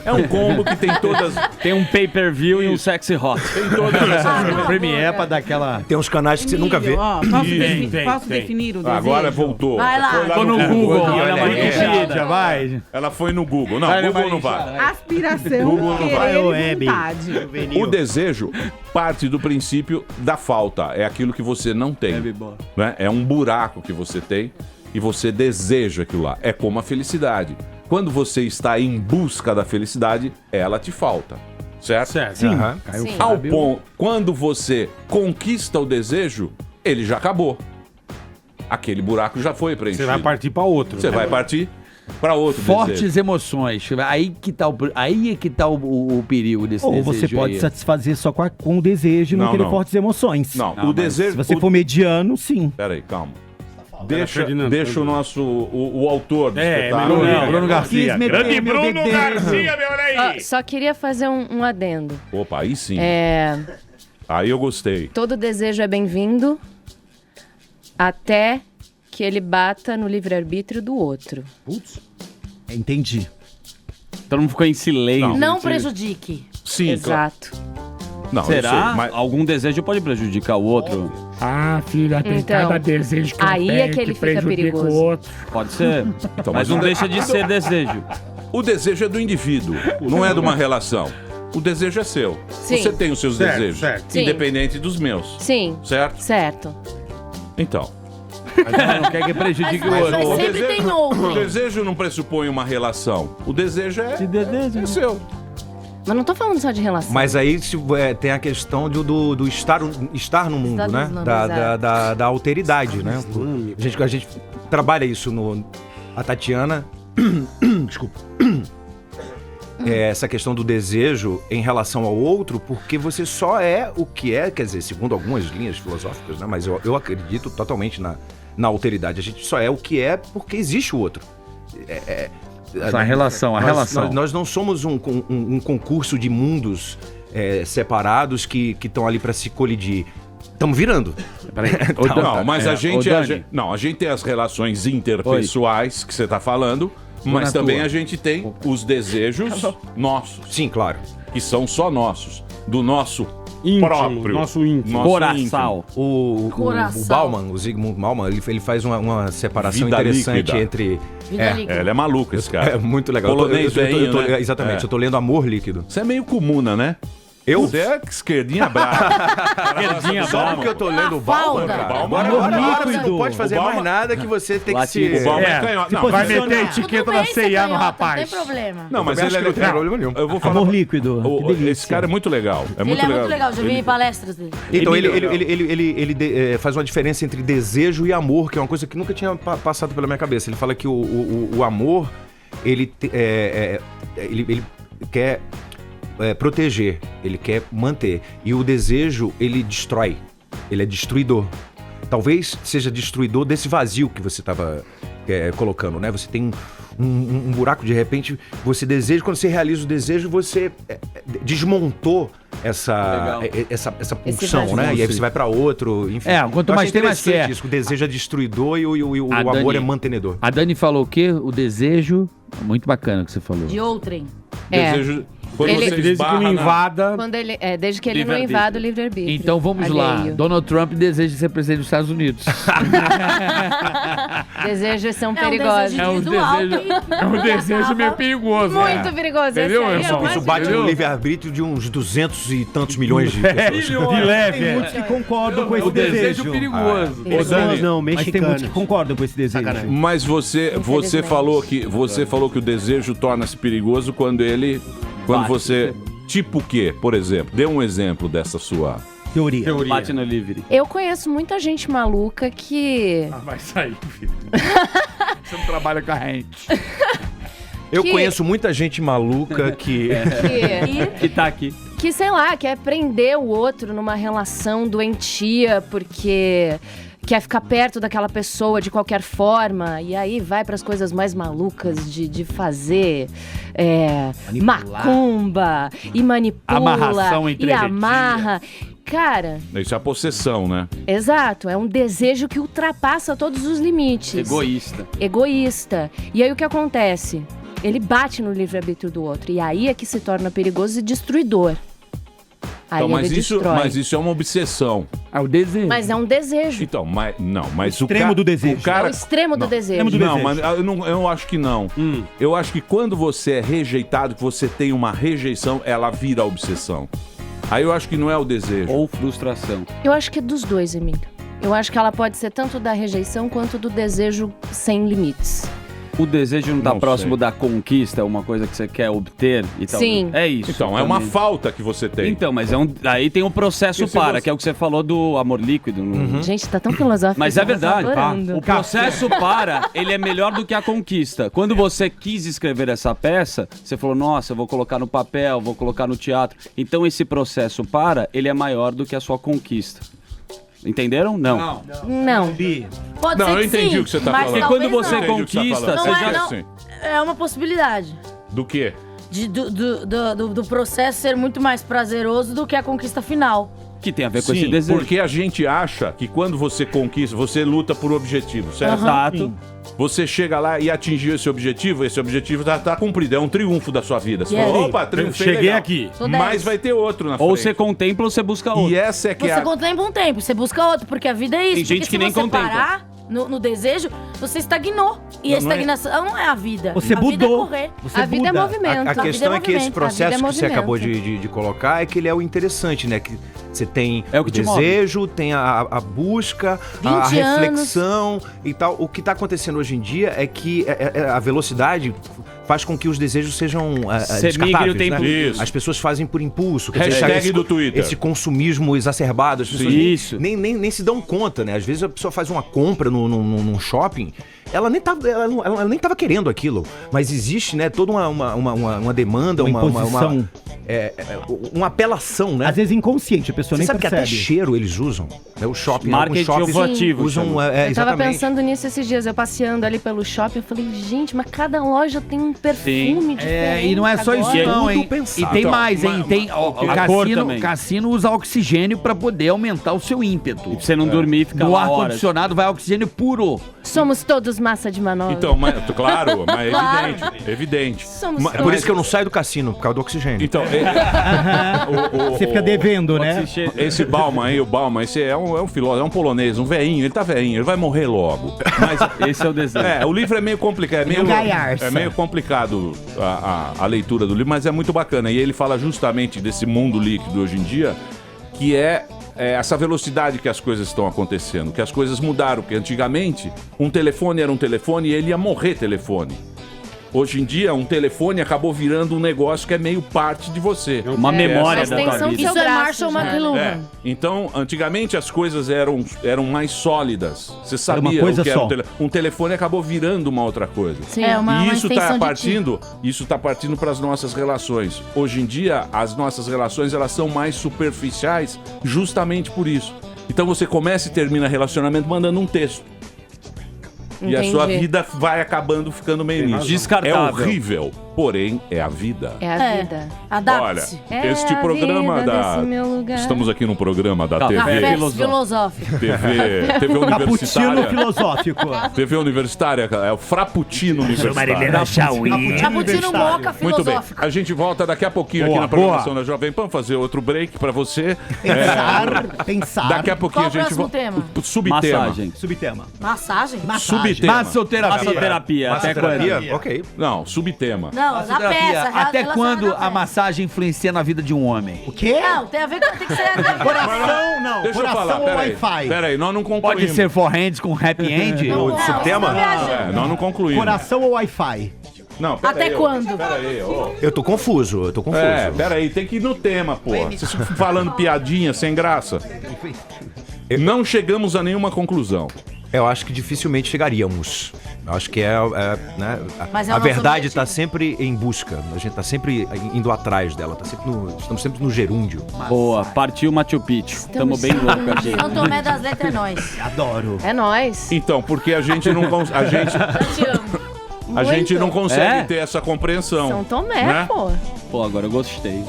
É um combo que tem todas. Tem um pay-per-view e um sexy hot. Tem todas essas. Premiere pra dar aquela... Tem uns canais que você nunca vê. Ó, posso definir o desejo? Agora voltou. Vai lá. Foi Tô no Google, olha lá, Wikipedia, vai. Ela foi no Google. Não, Google não vai. Aspiração, Google não vai. querer e vontade. O desejo parte do princípio da falta. É aquilo que você não tem. Né? É um buraco que você tem e você deseja aquilo lá. É como a felicidade. Quando você está em busca da felicidade, ela te falta. Certo? Sim. Sim. Ao ponto, quando você conquista o desejo, ele já acabou. Aquele buraco já foi preenchido. Você vai partir pra outro. Você vai partir para outro Fortes desejo. emoções. Aí é que tá o perigo desse Ou desejo você pode aí. satisfazer só com o desejo e não Não, querer não. fortes emoções. Não, Não, o desejo... Se você for mediano, sim. Peraí, calma. Ferdinando, Deixa o nosso... O autor do espetáculo. Bruno Garcia. Quis meter Grande meu Bruno desejo. Garcia, meu olha Só queria fazer um adendo. Opa, aí sim. Aí eu gostei. Todo desejo é bem-vindo até que ele bata no livre-arbítrio do outro. Entendi. Todo mundo ficou em silêncio. Não prejudique. Sim, Exato. Não, Será? eu sei, mas... Algum desejo pode prejudicar o outro? Ah, filha, tem Então, cada desejo que eu aí tenho é que ele fica prejudica perigoso. o outro. Pode ser. Então, mas não deixa de ser desejo. O desejo é do indivíduo, não é de uma relação. O desejo é seu. Sim. Você tem os seus Certo, desejos, certo. Sim. independente dos meus. Sim. Certo? Certo. Então. Ela não quer que prejudique o Mas outro. sempre tem outro. O desejo não pressupõe uma relação. O desejo é seu. Mas não tô falando só de relação. Mas aí tem a questão do estar no mundo, Estar né? nos nomes, Da alteridade, né? A gente trabalha isso a Tatiana. Desculpa. Essa questão do desejo em relação ao outro, porque você só é o que é, quer dizer, segundo algumas linhas filosóficas, né? Mas eu acredito totalmente na alteridade. A gente só é o que é porque existe o outro. A relação. Nós não somos um concurso de mundos separados que estão ali para se colidir. Estamos virando. Não, mas a gente tem as relações interpessoais que você está falando, mas também a gente tem os desejos nossos. Sim, claro. Que são só nossos. Do nosso íntimo, próprio. Nosso íntimo. Coração. O Bauman, o Zygmunt Bauman, ele faz uma separação Vida interessante líquida. entre... Vida líquida. Ele é maluco esse cara. É muito legal. Polonês velhinho, né? Exatamente, eu tô lendo Amor Líquido. Você é meio comuna, né? Você é esquerdinha brava. Esquerdinha Só brava. porque eu tô lendo o Bauman, Falda. cara. Bauman Agora você líquido. não pode fazer O Bauman- mais nada que você tem que Latino. se... O Bauman é canhoto. Não, Vai mas- meter Tudo bem ser canhota, Não tem problema. Não, mas Eu ele acho que não tem problema nenhum. Eu vou falar. Amor líquido. Que delícia. Esse cara é muito legal. Ele é muito legal, já vi em palestras dele. Então, ele faz uma diferença entre desejo e amor, que é uma coisa que nunca tinha passado pela minha cabeça. Ele fala que o amor, ele quer proteger, ele quer manter. E o desejo, ele destrói, ele é destruidor. Talvez seja destruidor desse vazio que você estava colocando, né? Você tem um buraco, de repente você deseja, quando você realiza o desejo, você desmontou essa pulsão, né? E aí você vai pra outro, enfim. Quanto mais tem, mais quer. Isso, o desejo é destruidor e o amor é mantenedor. A Dani falou o quê? O desejo, muito bacana o que você falou. De outrem. Desejo... Quando você desde que não invada... Desde que ele não invada o livre-arbítrio. Então vamos lá. Donald Trump deseja ser presidente dos Estados Unidos. Desejos são perigosos. É um desejo meio perigoso. Muito perigoso. Entendeu? Isso bate no livre-arbítrio de uns 200 e tantos milhões de pessoas. De leve. Tem muitos que concordam com esse desejo. perigoso. Pessoas não, mexicanos. Mas tem muitos que concordam com esse desejo. Mas você falou que o desejo torna-se perigoso quando você... Tipo o quê, por exemplo? Dê um exemplo dessa sua... Teoria. Bate no livre. Eu conheço muita gente maluca que... vai sair, filho. Você não trabalha com a gente. Eu conheço muita gente maluca que tá aqui. Que, sei lá, quer prender o outro numa relação doentia porque... quer ficar perto daquela pessoa de qualquer forma, e aí vai para as coisas mais malucas de fazer macumba, e manipula, amarração e amarra. Cara... Isso é a possessão, né? Exato, é um desejo que ultrapassa todos os limites. Egoísta. E aí o que acontece? Ele bate no livre-arbítrio do outro, e aí é que se torna perigoso e destruidor. Então, mas isso é uma obsessão. É o desejo. Mas é um desejo. Então, mas o extremo do desejo. O cara... É o extremo do desejo. Não, mas eu acho que não. Eu acho que quando você é rejeitado, que você tem uma rejeição, ela vira obsessão. Aí eu acho que não é o desejo. Ou frustração. Eu acho que é dos dois, Emílio. Eu acho que ela pode ser tanto da rejeição quanto do desejo sem limites. O desejo não tá próximo da conquista, uma coisa que você quer obter e tal. Sim. É isso. Então, é uma falta que você tem. Então, mas aí tem um processo que é o que você falou do amor líquido. Gente, tá tão filosófico. Mas é verdade. O processo ele é melhor do que a conquista. Quando você quis escrever essa peça, você falou, nossa, eu vou colocar no papel, vou colocar no teatro. Então esse processo ele é maior do que a sua conquista. Entenderam? Não. Pode ser eu que entendi sim, o que você tá mas falando. Quando talvez você não. conquista, você já... É uma possibilidade. Do quê? Do processo ser muito mais prazeroso do que a conquista final. Que tem a ver com esse desejo. Porque a gente acha que quando você conquista, você luta por objetivo, certo? Exato. Você chega lá e atingiu esse objetivo tá cumprido, é um triunfo da sua vida. Você fala, opa, triunfei, cheguei legal. aqui. Mas vai ter outro na frente. Ou você contempla ou você busca outro. E essa é que Você contempla um tempo, você busca outro, porque a vida é isso. Tem gente porque que nem se você contempla. parar no desejo, você estagnou. E a estagnação não é a vida. Você a vida é mudou. correr. Você A vida é muda. movimento. A questão é que esse A processo vida é que você acabou movimento. de colocar é que ele é o interessante, né? Que você tem É o que o te desejo, tem a busca, 20 a anos. reflexão e tal. O que está acontecendo hoje em dia é que a velocidade faz com que os desejos sejam Você descartáveis, migra o tempo. né? Isso. As pessoas fazem por impulso. quer Hashtag esse, do Twitter. Esse consumismo exacerbado. As pessoas Isso. nem se dão conta, né? Às vezes a pessoa faz uma compra num shopping, ela nem tava querendo aquilo, mas existe, né, toda uma demanda, uma imposição. uma apelação, né? Às vezes inconsciente, a pessoa Você nem sabe que até percebe. cheiro eles usam, né? O shopping, Marketing alguns shoppings olfativo, usam, Eu tava exatamente. pensando nisso esses dias, eu passeando ali pelo shopping, eu falei, gente, mas cada loja tem um perfume diferente. E não é só isso agora. não, hein? pensado. E tem Então, mais, hein? Tem, a cor também. cassino usa oxigênio pra poder aumentar o seu ímpeto. E pra você não dormir e ficar No lá horas. ar-condicionado vai oxigênio puro. Somos todos massa de manobra. Então, claro, mas é evidente. Somos É por isso que eu não saio do cassino, por causa do oxigênio. Então, Você fica devendo, né? esse Bauman aí, esse é um filósofo, é um polonês, um velhinho, ele tá velhinho, ele vai morrer logo. Mas Esse é o desejo. o livro é meio complicado, é meio complicado a leitura do livro, mas é muito bacana. E ele fala justamente desse mundo líquido hoje em dia, que é essa velocidade que as coisas estão acontecendo, que as coisas mudaram, porque antigamente um telefone era um telefone e ele ia morrer telefone. Hoje em dia, um telefone acabou virando um negócio que é meio parte de você. Uma memória da tua extensão vida. do seu Isso é braço, Marshall já. McLuhan. Então, antigamente as coisas eram mais sólidas. Você uma sabia coisa o que era só. um telefone acabou virando uma outra coisa. Sim. É uma E isso extensão tá partindo para as nossas relações. Hoje em dia, as nossas relações elas são mais superficiais justamente por isso. Então você começa e termina relacionamento mandando um texto. E a sua vida vai acabando ficando meio nisso. Descartável. É horrível, porém é a vida. É a vida. Adapte-se. Olha, este programa da... Estamos aqui no programa da TV. Café filosófico. TV Cappuccino universitária. filosófico. TV universitária, é o Frappuccino universitário. Cappuccino moca Muito bem, filosófico. a gente volta daqui a pouquinho aqui na programação da Jovem Pan, fazer outro break pra você. Pensar. Daqui a pouquinho Qual a gente o próximo tema? Subtema. Massagem. Subtema. Massagem? Subtema. Massoterapia. Até quando? Ok. Não, subtema. Não, na peça. Até relacionada quando à a peça. massagem influencia na vida de um homem? O quê? Não, tem a ver com... Tem que ser... Coração, não. Deixa eu Coração falar, ou Wi-Fi? peraí, nós não concluímos. Pode ser forehands com happy end? O subtema? Nós não concluímos. Coração ou Wi-Fi? Não, peraí. Até quando? Peraí, ô. Eu tô confuso. Peraí, tem que ir no tema, pô. Vocês ficam falando piadinha sem graça. Não chegamos a nenhuma conclusão. Eu acho que dificilmente chegaríamos. Eu acho que né, Mas é a o nosso verdade objetivo. está sempre em busca. A gente está sempre indo atrás dela. Estamos sempre no gerúndio. Boa, partiu Machu Picchu. Tamo bem louco aqui. São Tomé das Letras é nós. Adoro. É nóis. Então, porque a gente não a gente não consegue ter essa compreensão. São Tomé, né? pô. Pô, agora eu gostei.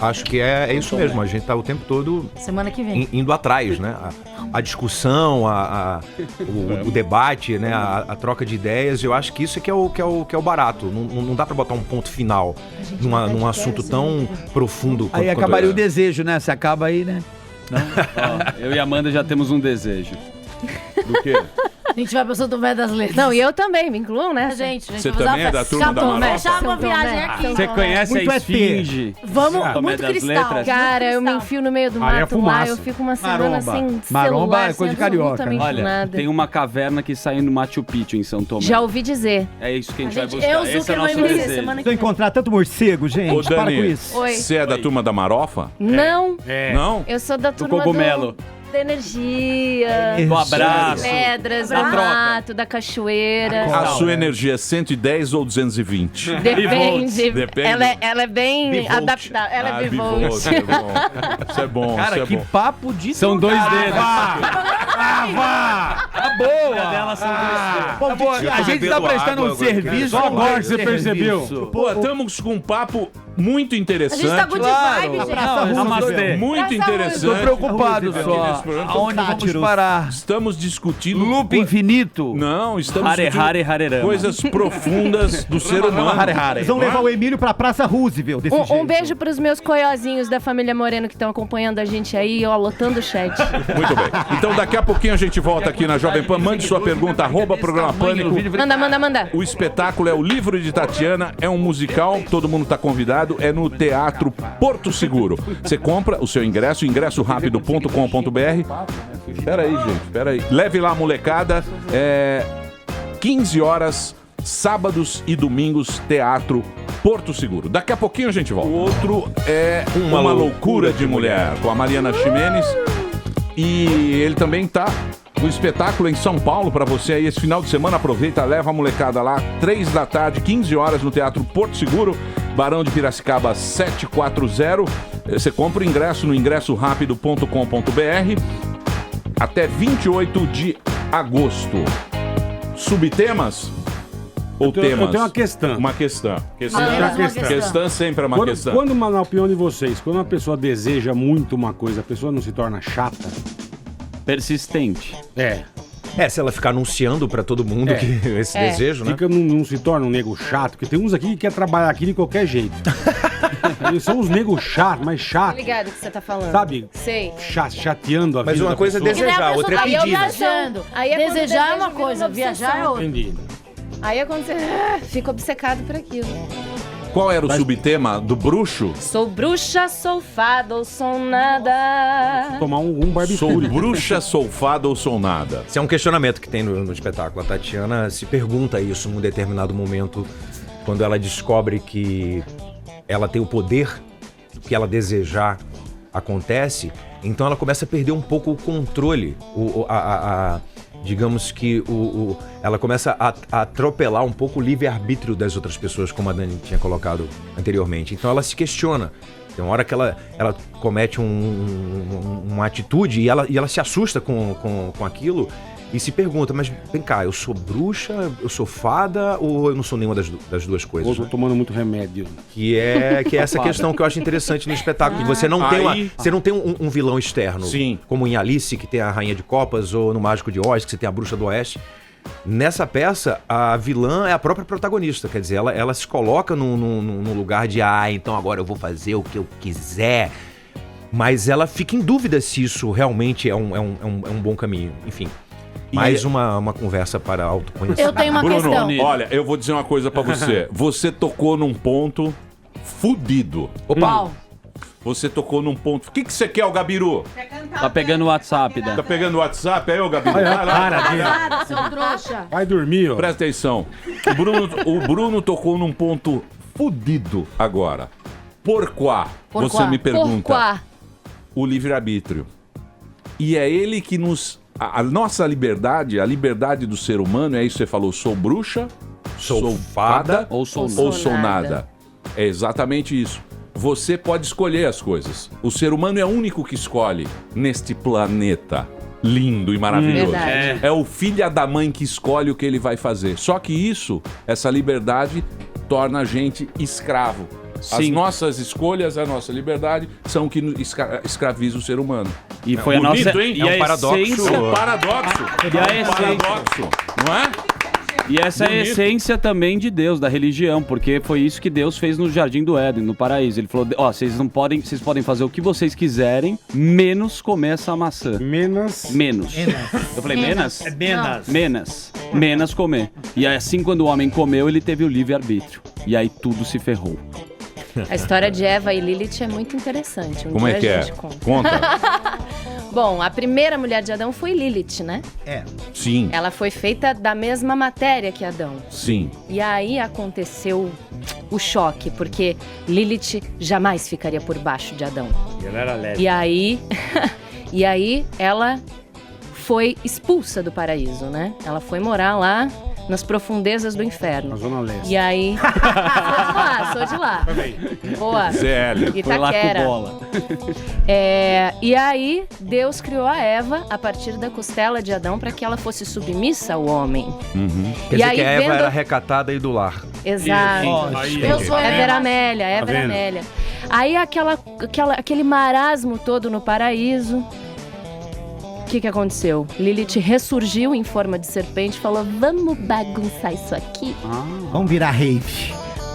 Acho que é isso mesmo. A gente tá o tempo todo Semana que vem. indo atrás, né? A discussão, o debate, né? A troca de ideias. Eu acho que isso é que é o barato. Não dá pra botar um ponto final num assunto tão profundo. Aí acabaria o desejo, né? Você acaba aí, né? Ó, eu e a Amanda já temos um desejo. Do quê? A gente vai pra São Tomé das Letras. Não, e eu também, me incluam, né? Gente, Você também é da turma da Marofa? Fechar uma viagem aqui. Você conhece Muito a Esfinge? Vamos, Tomé muito das cristal. Letras? Cara, eu me Cristal. enfio no meio do Aí é mato lá, fumaça. eu fico uma semana Maromba. sem Maromba celular, é coisa sem de carioca, absolutamente Olha, nada. tem uma caverna que sai no Machu Picchu, em São Tomé. Já ouvi dizer. É isso que a gente vai Gente, buscar. eu, Esse é Zucker, o nosso vai conhecer desejo. semana Se eu encontrar tanto morcego, gente, Ô, para com Dani, isso. Oi. você é da turma da Marofa? Não, Não? eu sou da turma cogumelo. da energia, Do abraço. pedras, do Da troca. mato, da cachoeira. A sua energia é 110 ou 220? Depende. Depende. Ela é bem Bivolt. adaptável. Ela é bivolt. Bivolt, é bom. Isso é bom, Cara, isso é que bom. papo de São dois dedos. Tá boa! Dela são dois dedos. Tá boa. A gente tá prestando um serviço. Só agora que você serviço. percebeu. Pô, estamos com um papo muito A interessante. gente tá good vibe, gente. Não, Namastê. Muito interessante. tô preocupado Aqui só. nesse programa. Aonde vamos parar? Estamos discutindo... Loop infinito? Não, estamos Hare, discutindo hare, harerama. coisas profundas do ser humano. Eles vão levar o Emílio pra Praça Roosevelt desse jeito. Um beijo pros meus coiozinhos da família Moreno que estão acompanhando a gente aí, ó, lotando o chat. Muito bem. Então daqui a pouquinho a gente volta aqui na Jovem Pan. Mande sua pergunta, @programa Pânico. Manda. O espetáculo é o Livro de Tatiana, é um musical, todo mundo está convidado, é no Teatro Porto Seguro. Você compra o seu ingresso, ingressorapido.com.br. Peraí, gente, peraí. Leve lá a molecada, 15 horas, sábados e domingos, Teatro Porto Seguro. Daqui a pouquinho a gente volta. O outro é Uma Loucura de Mulher, com a Mariana Ximenes. E ele também tá no espetáculo em São Paulo para você aí esse final de semana. Aproveita, leva a molecada lá, 3 da tarde, 15 horas no Teatro Porto Seguro, Barão de Piracicaba 740. Você compra o ingresso no ingressorapido.com.br até 28 de agosto. Subtemas? Ou temas? Eu tenho uma questão. Uma questão. Questão sempre é uma questão. Quando, na opinião de vocês, quando uma pessoa deseja muito uma coisa, a pessoa não se torna chata? Persistente. Se ela ficar anunciando pra todo mundo que esse desejo, né? Não se torna um nego chato, porque tem uns aqui que quer trabalhar aqui de qualquer jeito. Eles são uns negros chatos, mas Tá chatos. ligado o que você tá falando? Sabe? Sei. Chateando a vida. Mas uma da coisa é pessoa. desejar, outra é Aí eu pedir. né? viajando. Aí é quando Desejar é o uma desejo coisa, vira viajar é outra. Entendi. Aí é quando você fica obcecado por aquilo. Qual era o subtema do bruxo? Sou bruxa, sou fada ou sou nada. Tomar um Sou barbitúri. bruxa, sou fada ou sou nada? Esse é um questionamento que tem no espetáculo. A Tatiana se pergunta isso num determinado momento, quando ela descobre que ela tem o poder, que ela desejar acontece, então ela começa a perder um pouco o controle, digamos que ela começa a atropelar um pouco o livre-arbítrio das outras pessoas, como a Dani tinha colocado anteriormente. Então ela se questiona. Tem uma hora que ela comete uma atitude e ela se assusta com aquilo e se pergunta, mas vem cá, eu sou bruxa, eu sou fada ou eu não sou nenhuma das duas coisas? Ou tô tomando muito remédio. Que é essa questão que eu acho interessante no espetáculo. Você não tem um vilão externo. Sim. Como em Alice, que tem a Rainha de Copas, ou no Mágico de Oz, que você tem a Bruxa do Oeste. Nessa peça, a vilã é a própria protagonista. Quer dizer, ela se coloca num lugar de então agora eu vou fazer o que eu quiser. Mas ela fica em dúvida se isso realmente é um bom caminho. Enfim. Mais uma conversa para autoconhecimento. Eu tenho uma questão. Olha, eu vou dizer uma coisa pra você. Você tocou num ponto fudido. Opa! Você tocou num ponto... O que você quer, o Gabiru? Tá pegando o WhatsApp, Tá pegando o WhatsApp? Aí, ô Gabiru. Vai, Vai lá. Para, seu trouxa. Vai dormir, ó. Presta atenção. O Bruno tocou num ponto fudido agora. Porquá? Você me pergunta. Porquá? O livre-arbítrio. E é ele que nos... A nossa liberdade, a liberdade do ser humano, é isso que você falou, sou bruxa, sou fada ou sou nada. É exatamente isso. Você pode escolher as coisas. O ser humano é o único que escolhe neste planeta lindo e maravilhoso. Verdade. É o filho da mãe que escolhe o que ele vai fazer. Só que isso, essa liberdade, torna a gente escravo. As Sim. nossas escolhas, a nossa liberdade, são o que escraviza o ser humano. E foi a bonito, nossa... hein? E É um a paradoxo. essência- É um paradoxo. E a É um essência- paradoxo, não é? E essa é a Bonito. essência também de Deus, da religião, porque foi isso que Deus fez no Jardim do Éden, no paraíso. Ele falou: ó, vocês podem fazer o que vocês quiserem, menos comer essa maçã. Menos. Eu falei, menos? É menos. Menos comer. E aí, assim, quando o homem comeu, ele teve o livre-arbítrio. E aí tudo se ferrou. A história de Eva e Lilith é muito interessante. Como é que é? Conta. Bom, a primeira mulher de Adão foi Lilith, né? Sim, Ela foi feita da mesma matéria que Adão. sim. E aí aconteceu o choque, porque Lilith jamais ficaria por baixo de Adão. Ela era leve. E aí ela foi expulsa do paraíso, né? Ela foi morar lá nas profundezas do inferno. Na Zona Leste. E aí... sou de lá. Boa. ZL. Foi lá com Itaquera. bola. E aí, Deus criou a Eva a partir da costela de Adão para que ela fosse submissa ao homem. Quer E dizer aí, que a Eva vendo- era recatada e do lar. Exato. Eu sou Éver Eva. Amélia, Éver vendo? Amélia. Aí aquele marasmo todo no paraíso. O que aconteceu? Lilith ressurgiu em forma de serpente e falou: vamos bagunçar isso aqui? Vamos virar rave.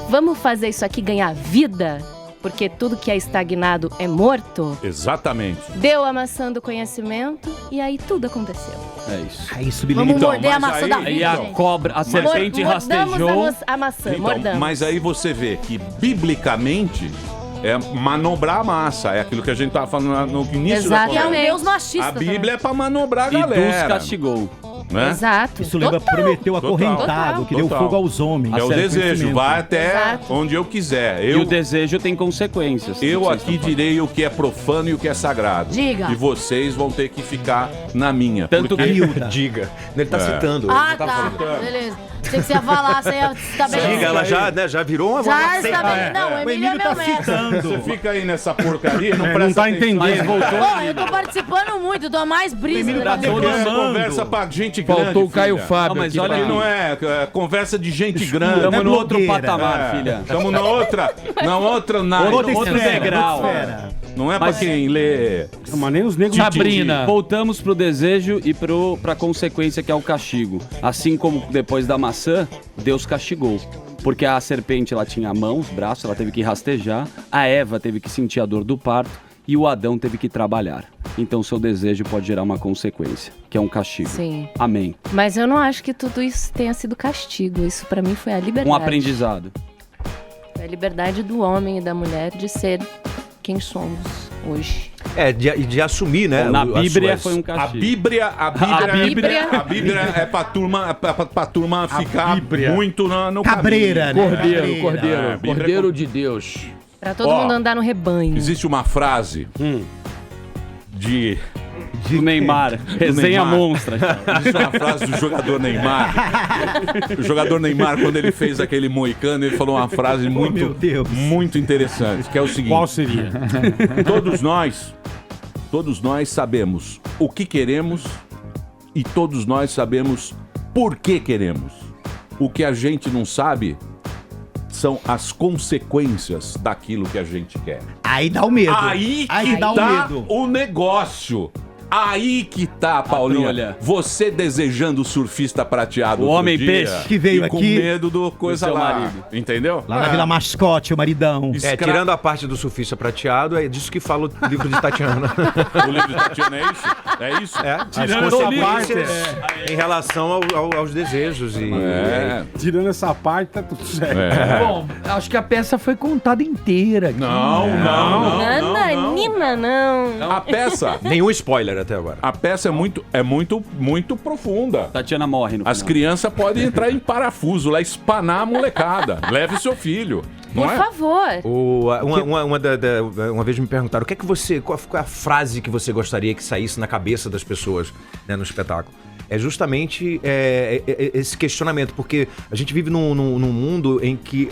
Vamos fazer isso aqui ganhar vida? Porque tudo que é estagnado é morto? Exatamente. Deu a maçã do conhecimento e aí tudo aconteceu. É isso. Aí subiu Vamos Então, morder a mas maçã aí- da Aí vida, a gente. cobra, a serpente Mordamos rastejou. a maçã, Então, mordamos. mas aí você vê que, biblicamente, é manobrar a massa. É aquilo que a gente tava falando no início da Exatamente. Que é um conversa. Deus machista A Bíblia é pra manobrar a E galera. Deus castigou. Né? Exato. Isso lembra Total. Prometeu Total. acorrentado, que deu Total. fogo aos homens. É o Certo desejo, conhecimento. vai até Exato. onde eu quiser. E o desejo tem consequências. Eu Vocês aqui estão direi o que é profano e o que é sagrado. Diga. E vocês vão ter que ficar na minha. Tanto porque- Miúda. Diga. Ele tá citando. Ah, ele não tá. falando. Beleza. Achei que você ia falar, você ia estabelecer. Diga, ela já virou uma Já seita. estabelecer. Não, o O Emílio é Emílio meu tá mestre. citando. Você fica aí nessa porcaria, não Não presta tá atenção. entendendo. Pô, eu tô participando muito, dou mais brisa. Emílio do tá negócio. declamando. Conversa pra gente grande. Faltou o Caio filha. Fábio Não, mas aqui olha pra- Aqui não é conversa de gente grande. Estamos no outro blogueira. patamar, filha. Estamos na outra Outro degrau. Não é Mas- pra quem lê. Mas nem os negros... Sabrina. Voltamos pro desejo e pra consequência que é o castigo. Assim como depois da maçã, Deus castigou. Porque a serpente ela tinha mãos, braços, ela teve que rastejar. A Eva teve que sentir a dor do parto. E o Adão teve que trabalhar. Então seu desejo pode gerar uma consequência, que é um castigo. Sim. Amém. Mas eu não acho que tudo isso tenha sido castigo. Isso pra mim foi a liberdade. Um aprendizado. Foi a liberdade do homem e da mulher de ser quem somos hoje. De assumir, né? Na as Bíblia suas- foi um A castigo. Bíblia é pra turma ficar Bíblia. muito no Cabreira, caminho. né? Cordeiro, Cabreira. cordeiro, É, Bíblia cordeiro de Deus. Pra todo Ó, mundo andar no rebanho. Existe uma frase de Do Neymar. Resenha Neymar. monstra. Existe uma frase do jogador Neymar. O jogador Neymar, quando ele fez aquele moicano, ele falou uma frase meu Deus. muito interessante, que é o seguinte: Qual seria? todos nós sabemos o que queremos e todos nós sabemos por que queremos. O que a gente não sabe são as consequências daquilo que a gente quer. Aí dá o medo. Aí que dá o tá medo. o negócio. Aí que tá, Paulinha. trolha. Você desejando o surfista prateado O outro homem dia, peixe que veio e com aqui medo do coisa do seu lá. marido. Entendeu? Lá na Vila Mascote, o maridão. Tirando a parte do surfista prateado, é disso que fala o livro de Tatiana. O livro de Tatiana é isso? É isso? Tirando essa parte, em relação aos desejos. Tirando essa parte, tá tudo certo. Bom, acho que a peça foi contada inteira aqui. Nananina, não. A peça... Nenhum spoiler até agora. A peça é muito profunda. Tatiana morre no As final. crianças podem entrar em parafuso lá, espanar a molecada. Leve seu filho. Não Por é? favor. Uma vez me perguntaram qual foi a frase que você gostaria que saísse na cabeça das pessoas, né, no espetáculo. É justamente esse questionamento, porque a gente vive num mundo em que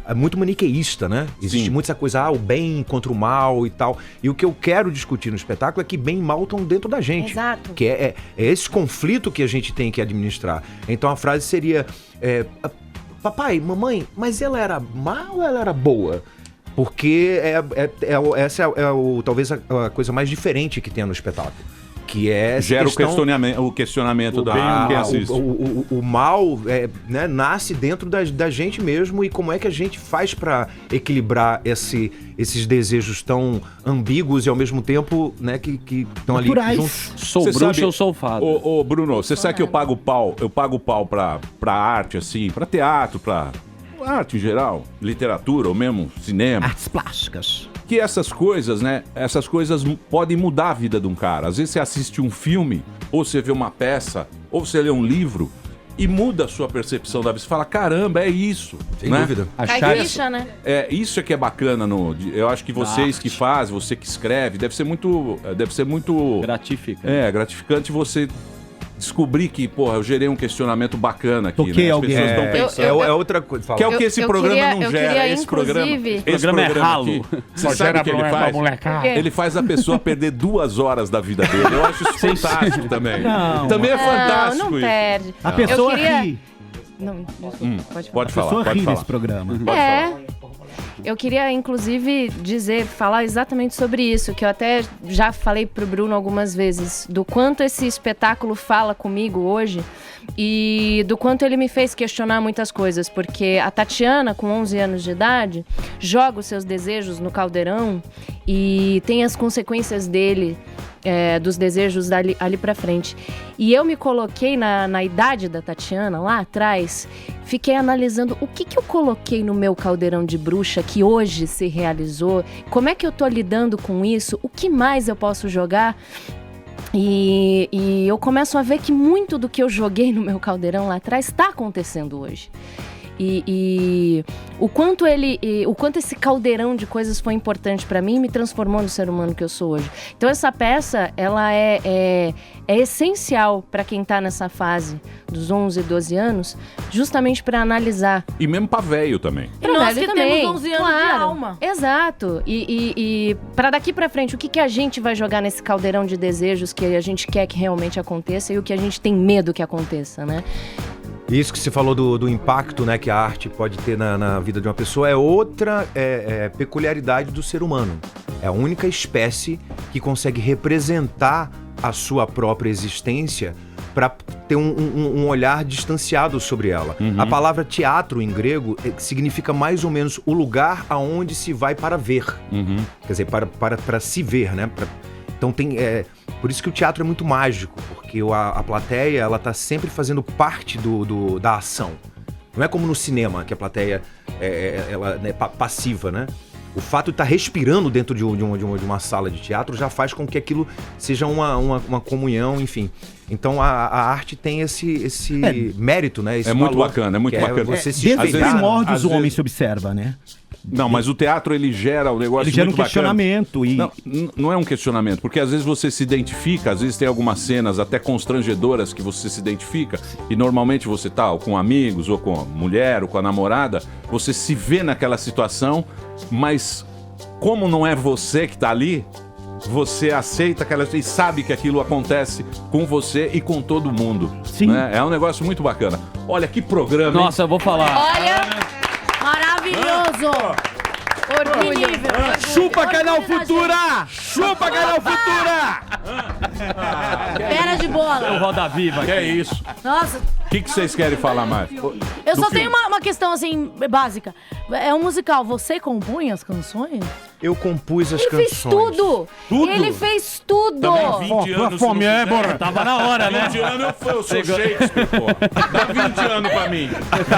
é muito maniqueísta, né? Existe muito essa coisa, o bem contra o mal e tal. E o que eu quero discutir no espetáculo é que bem e mal estão dentro da gente. Exato. Que é esse conflito que a gente tem que administrar. Então a frase seria... papai, mamãe, mas ela era má ou ela era boa? Porque essa é talvez a coisa mais diferente que tem no espetáculo. Que é Gera o questionamento da quem assiste. O mal nasce dentro da gente mesmo, e como é que a gente faz para equilibrar esses desejos tão ambíguos e ao mesmo tempo, né, que estão ali juntos. Sou bruxo ou sou fado? Ô, Bruno, você sabe que eu pago pau pra arte, assim, pra teatro, pra arte em geral, literatura ou mesmo cinema. Artes plásticas. Que essas coisas, né? Essas coisas podem mudar a vida de um cara. Às vezes você assiste um filme, ou você vê uma peça, ou você lê um livro e muda a sua percepção da vida. Você fala, caramba, é isso. Sem né? dúvida. Cai ficha, né? Isso é que é bacana. Eu acho que vocês que fazem, você que escreve, deve ser muito gratificante. Gratificante você descobrir que, porra, eu gerei um questionamento bacana aqui, Toquei né? As alguém. pessoas estão pensando. É outra coisa. Fala. Que é o que esse programa não gera. Esse programa é ralo. aqui, você sabe o que ele faz? Ele faz a pessoa perder 2 horas da vida dele. Eu acho isso fantástico também. Também é fantástico não isso. perde. A pessoa ri. Não, desculpa, Pode A falar, pessoa pode ri falar. nesse programa. Eu queria, inclusive, falar exatamente sobre isso, que eu até já falei pro Bruno algumas vezes, do quanto esse espetáculo fala comigo hoje e do quanto ele me fez questionar muitas coisas, porque a Tatiana, com 11 anos de idade, joga os seus desejos no caldeirão e tem as consequências dele, dos desejos ali pra frente. E eu me coloquei na idade da Tatiana, lá atrás, fiquei analisando o que eu coloquei no meu caldeirão de bruxa que hoje se realizou, como é que eu tô lidando com isso, o que mais eu posso jogar. E eu começo a ver que muito do que eu joguei no meu caldeirão lá atrás está acontecendo hoje. E o quanto esse caldeirão de coisas foi importante pra mim, me transformou no ser humano que eu sou hoje. Então essa peça, ela é essencial pra quem tá nessa fase dos 11, 12 anos, justamente pra analisar. E mesmo pra velho também. E nós que temos 11 anos de alma. Exato. E pra daqui pra frente, o que a gente vai jogar nesse caldeirão de desejos que a gente quer que realmente aconteça e o que a gente tem medo que aconteça, né? Isso que você falou do impacto, né, que a arte pode ter na vida de uma pessoa é outra peculiaridade do ser humano. É a única espécie que consegue representar a sua própria existência para ter um olhar distanciado sobre ela. A palavra teatro em grego significa mais ou menos o lugar aonde se vai para ver. Quer dizer, para se ver, né? Então tem... Por isso que o teatro é muito mágico, porque a plateia, ela tá sempre fazendo parte da ação. Não é como no cinema, que a plateia ela é passiva, né? O fato de estar respirando dentro de uma sala de teatro já faz com que aquilo seja uma comunhão, enfim. Então a arte tem esse mérito, né? Esse muito valor, bacana, é muito bacana. Você se Desde os espelhar. primórdios o homem se observa, né? Não, mas o teatro, ele gera um negócio Ele gera muito um questionamento bacana. Não é um questionamento, porque às vezes você se identifica, às vezes tem algumas cenas até constrangedoras que você se identifica, e normalmente você tá ou com amigos, ou com a mulher, ou com a namorada, você se vê naquela situação, mas como não é você que tá ali, você aceita aquela e sabe que aquilo acontece com você e com todo mundo. Sim. Né? É um negócio muito bacana. Olha que programa. Hein? Nossa, eu vou falar. Olha, maravilhoso. Orgulho. Chupa, Canal Futura! Chupa, Canal Futura! Pera de bola. O Roda Viva. Que é isso? Nossa. O que vocês querem falar mais? Eu só tenho uma questão, assim, básica. É um musical. Você compõe as canções? Eu compus as Ele canções. fez tudo. Tudo? Ele fez tudo. Também 20 anos. fome é, bora. Tava na hora, né? 20 anos eu sou Shakespeare, pô. Dá 20 anos pra mim.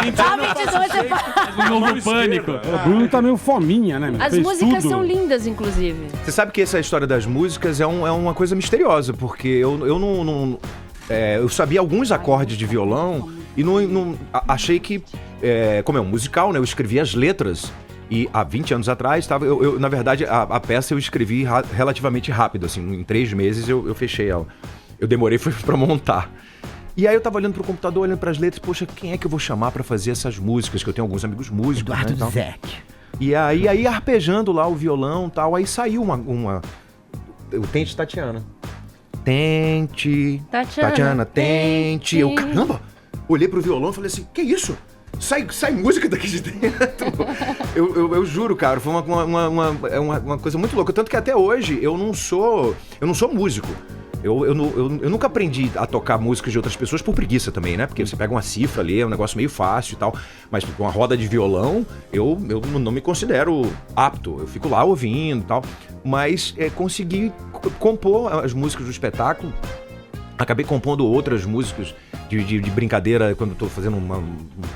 20 Tá, anos eu 22 faço é Shakespeare. O novo pânico. O Bruno tá meio fominha, né? As Fez músicas tudo. são lindas, inclusive. Você sabe que essa história das músicas é uma coisa misteriosa, porque eu não eu sabia alguns acordes de violão e achei que, como é um musical, né, eu escrevia as letras. E há 20 anos atrás, na verdade, a peça eu escrevi relativamente rápido, assim, em 3 meses eu fechei ela. Eu demorei pra montar. E aí eu tava olhando pro computador, olhando pras letras, poxa, quem é que eu vou chamar pra fazer essas músicas? Que eu tenho alguns amigos músicos, Eduardo né, Zeck. E aí arpejando lá o violão e tal, aí saiu o Tente Tatiana. Tente, Tatiana, tente. Eu, caramba, olhei pro violão e falei assim, que isso? Sai música daqui de dentro. eu juro, cara, foi uma coisa muito louca. Tanto que até hoje eu não sou músico. Eu nunca aprendi a tocar músicas de outras pessoas por preguiça também, né? Porque você pega uma cifra ali, é um negócio meio fácil e tal. Mas com uma roda de violão, eu não me considero apto. Eu fico lá ouvindo e tal. Mas consegui compor as músicas do espetáculo. Acabei compondo outras músicas de brincadeira quando estou fazendo um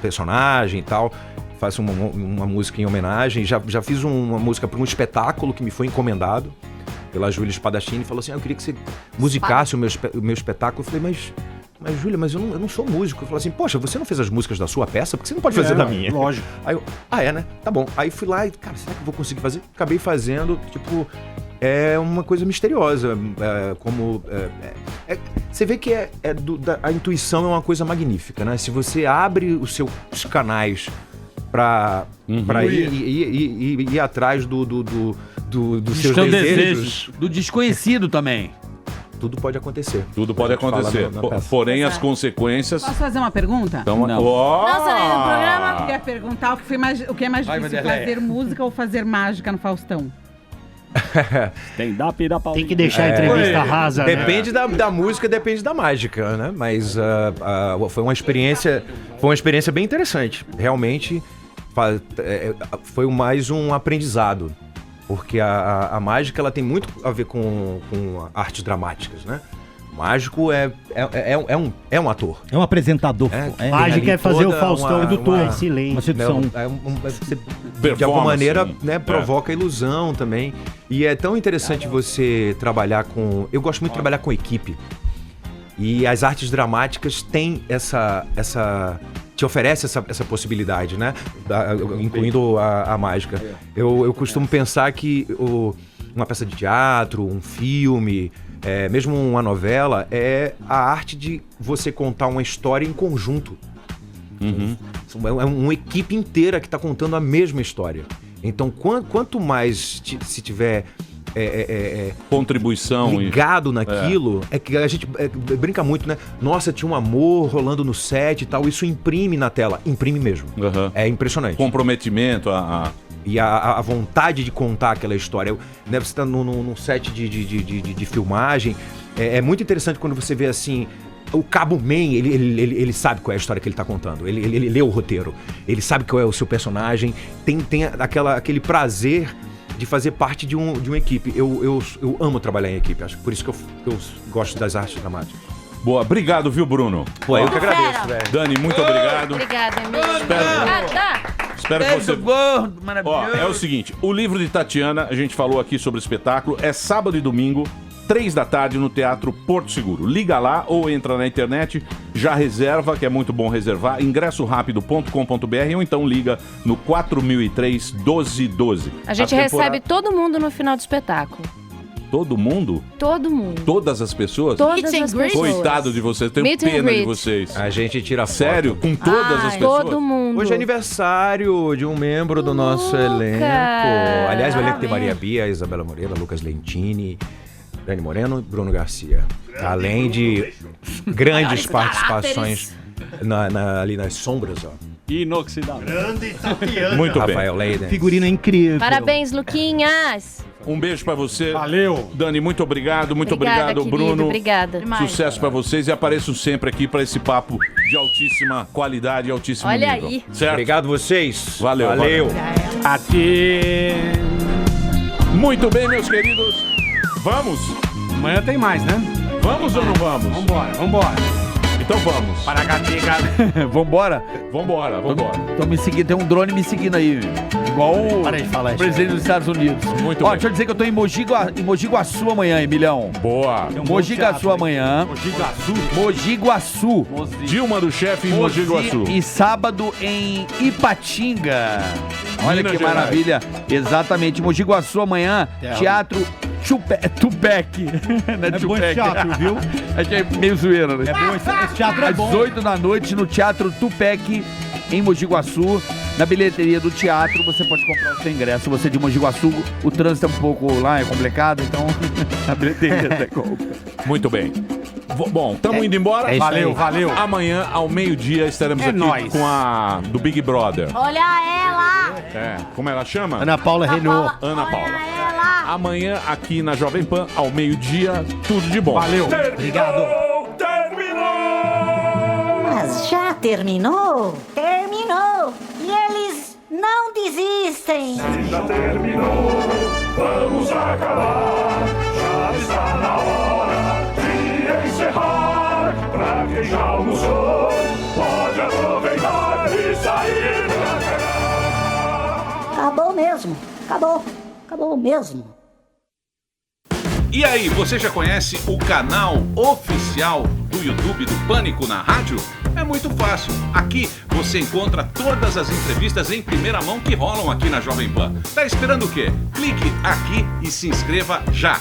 personagem e tal. Faço uma música em homenagem. Já fiz uma música para um espetáculo que me foi encomendado pela Júlia Spadachini. Falou assim, eu queria que você musicasse o meu espetáculo. Eu falei, mas Júlia, mas eu não sou músico. Eu falei assim, poxa, você não fez as músicas da sua peça? Por que você não pode fazer da minha? Lógico. Aí eu, né? Tá bom. Aí fui lá e, cara, será que eu vou conseguir fazer? Acabei fazendo, tipo... É uma coisa misteriosa, você vê que a intuição é uma coisa magnífica, né? Se você abre os seus canais pra ir atrás dos seus desejos, do desconhecido também. Tudo pode acontecer. Tudo pode acontecer. Porém, as consequências... Posso fazer uma pergunta? Então, Nossa, no programa... Eu queria perguntar o que é mais difícil, fazer música ou fazer mágica no Faustão? Tem que deixar a entrevista rasa. Depende da música, depende da mágica, né? Mas foi uma experiência bem interessante. Realmente foi mais um aprendizado. Porque a mágica ela tem muito a ver com artes dramáticas, né? O mágico é um ator. É um apresentador. Mágica é fazer o Faustão Edutor. Silêncio. Uma sedução. De alguma maneira, né, provoca ilusão também. E é tão interessante você trabalhar com... Eu gosto muito de trabalhar com equipe. E as artes dramáticas têm te oferece essa possibilidade, né? Incluindo a mágica. Eu costumo pensar que uma peça de teatro, um filme... mesmo uma novela, é a arte de você contar uma história em conjunto. Uhum. É uma equipe inteira que está contando a mesma história. Então, quanto mais se tiver contribuição ligado naquilo, é que a gente brinca muito, né? Nossa, tinha um amor rolando no set e tal. Isso imprime na tela. Imprime mesmo. Uhum. É impressionante. Comprometimento, E a vontade de contar aquela história. Né, você está num set de filmagem. É muito interessante quando você vê assim... O Cabo Man, ele sabe qual é a história que ele está contando. Ele lê o roteiro. Ele sabe qual é o seu personagem. Tem aquele prazer de fazer parte de uma equipe. Eu amo trabalhar em equipe. Acho que por isso que eu gosto das artes dramáticas. Boa, obrigado, viu, Bruno? Pô, eu que agradeço, velho. Dani, muito obrigado. Obrigada, amigo. Espero que você... gordo, maravilhoso. É o seguinte, o livro de Tatiana, a gente falou aqui sobre o espetáculo, é sábado e domingo, 3 da tarde no Teatro Porto Seguro. Liga lá ou entra na internet, já reserva, que é muito bom reservar, ingressorapido.com.br ou então liga no 4003-1212. A gente recebe todo mundo no final do espetáculo. Todo mundo? Todo mundo. Todas as pessoas? Todas as pessoas. Coitado de vocês, tenho Meet and pena de greet. vocês. A gente tira foto. Sério? Com todas as pessoas? Todo mundo. Hoje é aniversário de um membro do nosso elenco. Aliás, o elenco tem Maria Bia, Isabela Moreira, Lucas Lentini, Dani Moreno e Bruno Garcia. Além de grandes participações ali nas sombras, ó. Inoxidável. Grande Tatiana. Muito bem. Rafael Leiden. Figurino incrível. Parabéns, Luquinhas. Um beijo pra você. Valeu. Dani, muito obrigado. Muito Obrigada, obrigado, querido, Bruno. obrigada. Sucesso pra vocês e apareçam sempre aqui pra esse papo de altíssima qualidade e altíssimo Olha nível. aí. Certo? Obrigado vocês. Valeu. Valeu. Até. Muito bem, meus queridos. Vamos? Amanhã tem mais, né? Vamos ou não vamos? Vambora. Então vamos. Para Gatica. Vambora? Vambora. Tô me seguindo, tem um drone me seguindo aí. Igual o Para de falar isso. presidente dos Estados Unidos. Muito Ó, bem. deixa eu dizer que eu tô em Mogi Guaçu amanhã, Emilhão. Boa. Mogi Guaçu amanhã. Mogi Guaçu. Dilma do chefe em Mogi Guaçu. E sábado em Ipatinga. Olha Minas que Gerais. maravilha. Exatamente. Mogi Guaçu amanhã. Teatro Tupec. Não é bom Tupec. esse teatro, viu? Acho que é meio zoeira, né? É bom, esse teatro é Às bom. 8 da noite no Teatro Tupec, em Mogi Guaçu. Na bilheteria do teatro, você pode comprar o seu ingresso. Você de Mogi Guaçu, o trânsito é um pouco lá, é complicado, então na bilheteria você compra. Muito bem. Bom, estamos indo embora. é isso aí. Valeu. Amanhã, ao meio-dia, estaremos É aqui nóis. com a do Big Brother. Olha ela! É, como ela chama? Ana Paula Renault. Ana Paula. Ela! Amanhã, aqui na Jovem Pan, ao meio-dia, tudo de bom. Valeu. Obrigado. Mas já terminou? Terminou! E eles não desistem! Já terminou, vamos acabar. Já está na hora de encerrar. Pra quem já almoçou, pode aproveitar e sair pra cá. Acabou mesmo! Acabou! Acabou mesmo! E aí, você já conhece o canal oficial do YouTube do Pânico na Rádio? É muito fácil. Aqui você encontra todas as entrevistas em primeira mão que rolam aqui na Jovem Pan. Tá esperando o quê? Clique aqui e se inscreva já.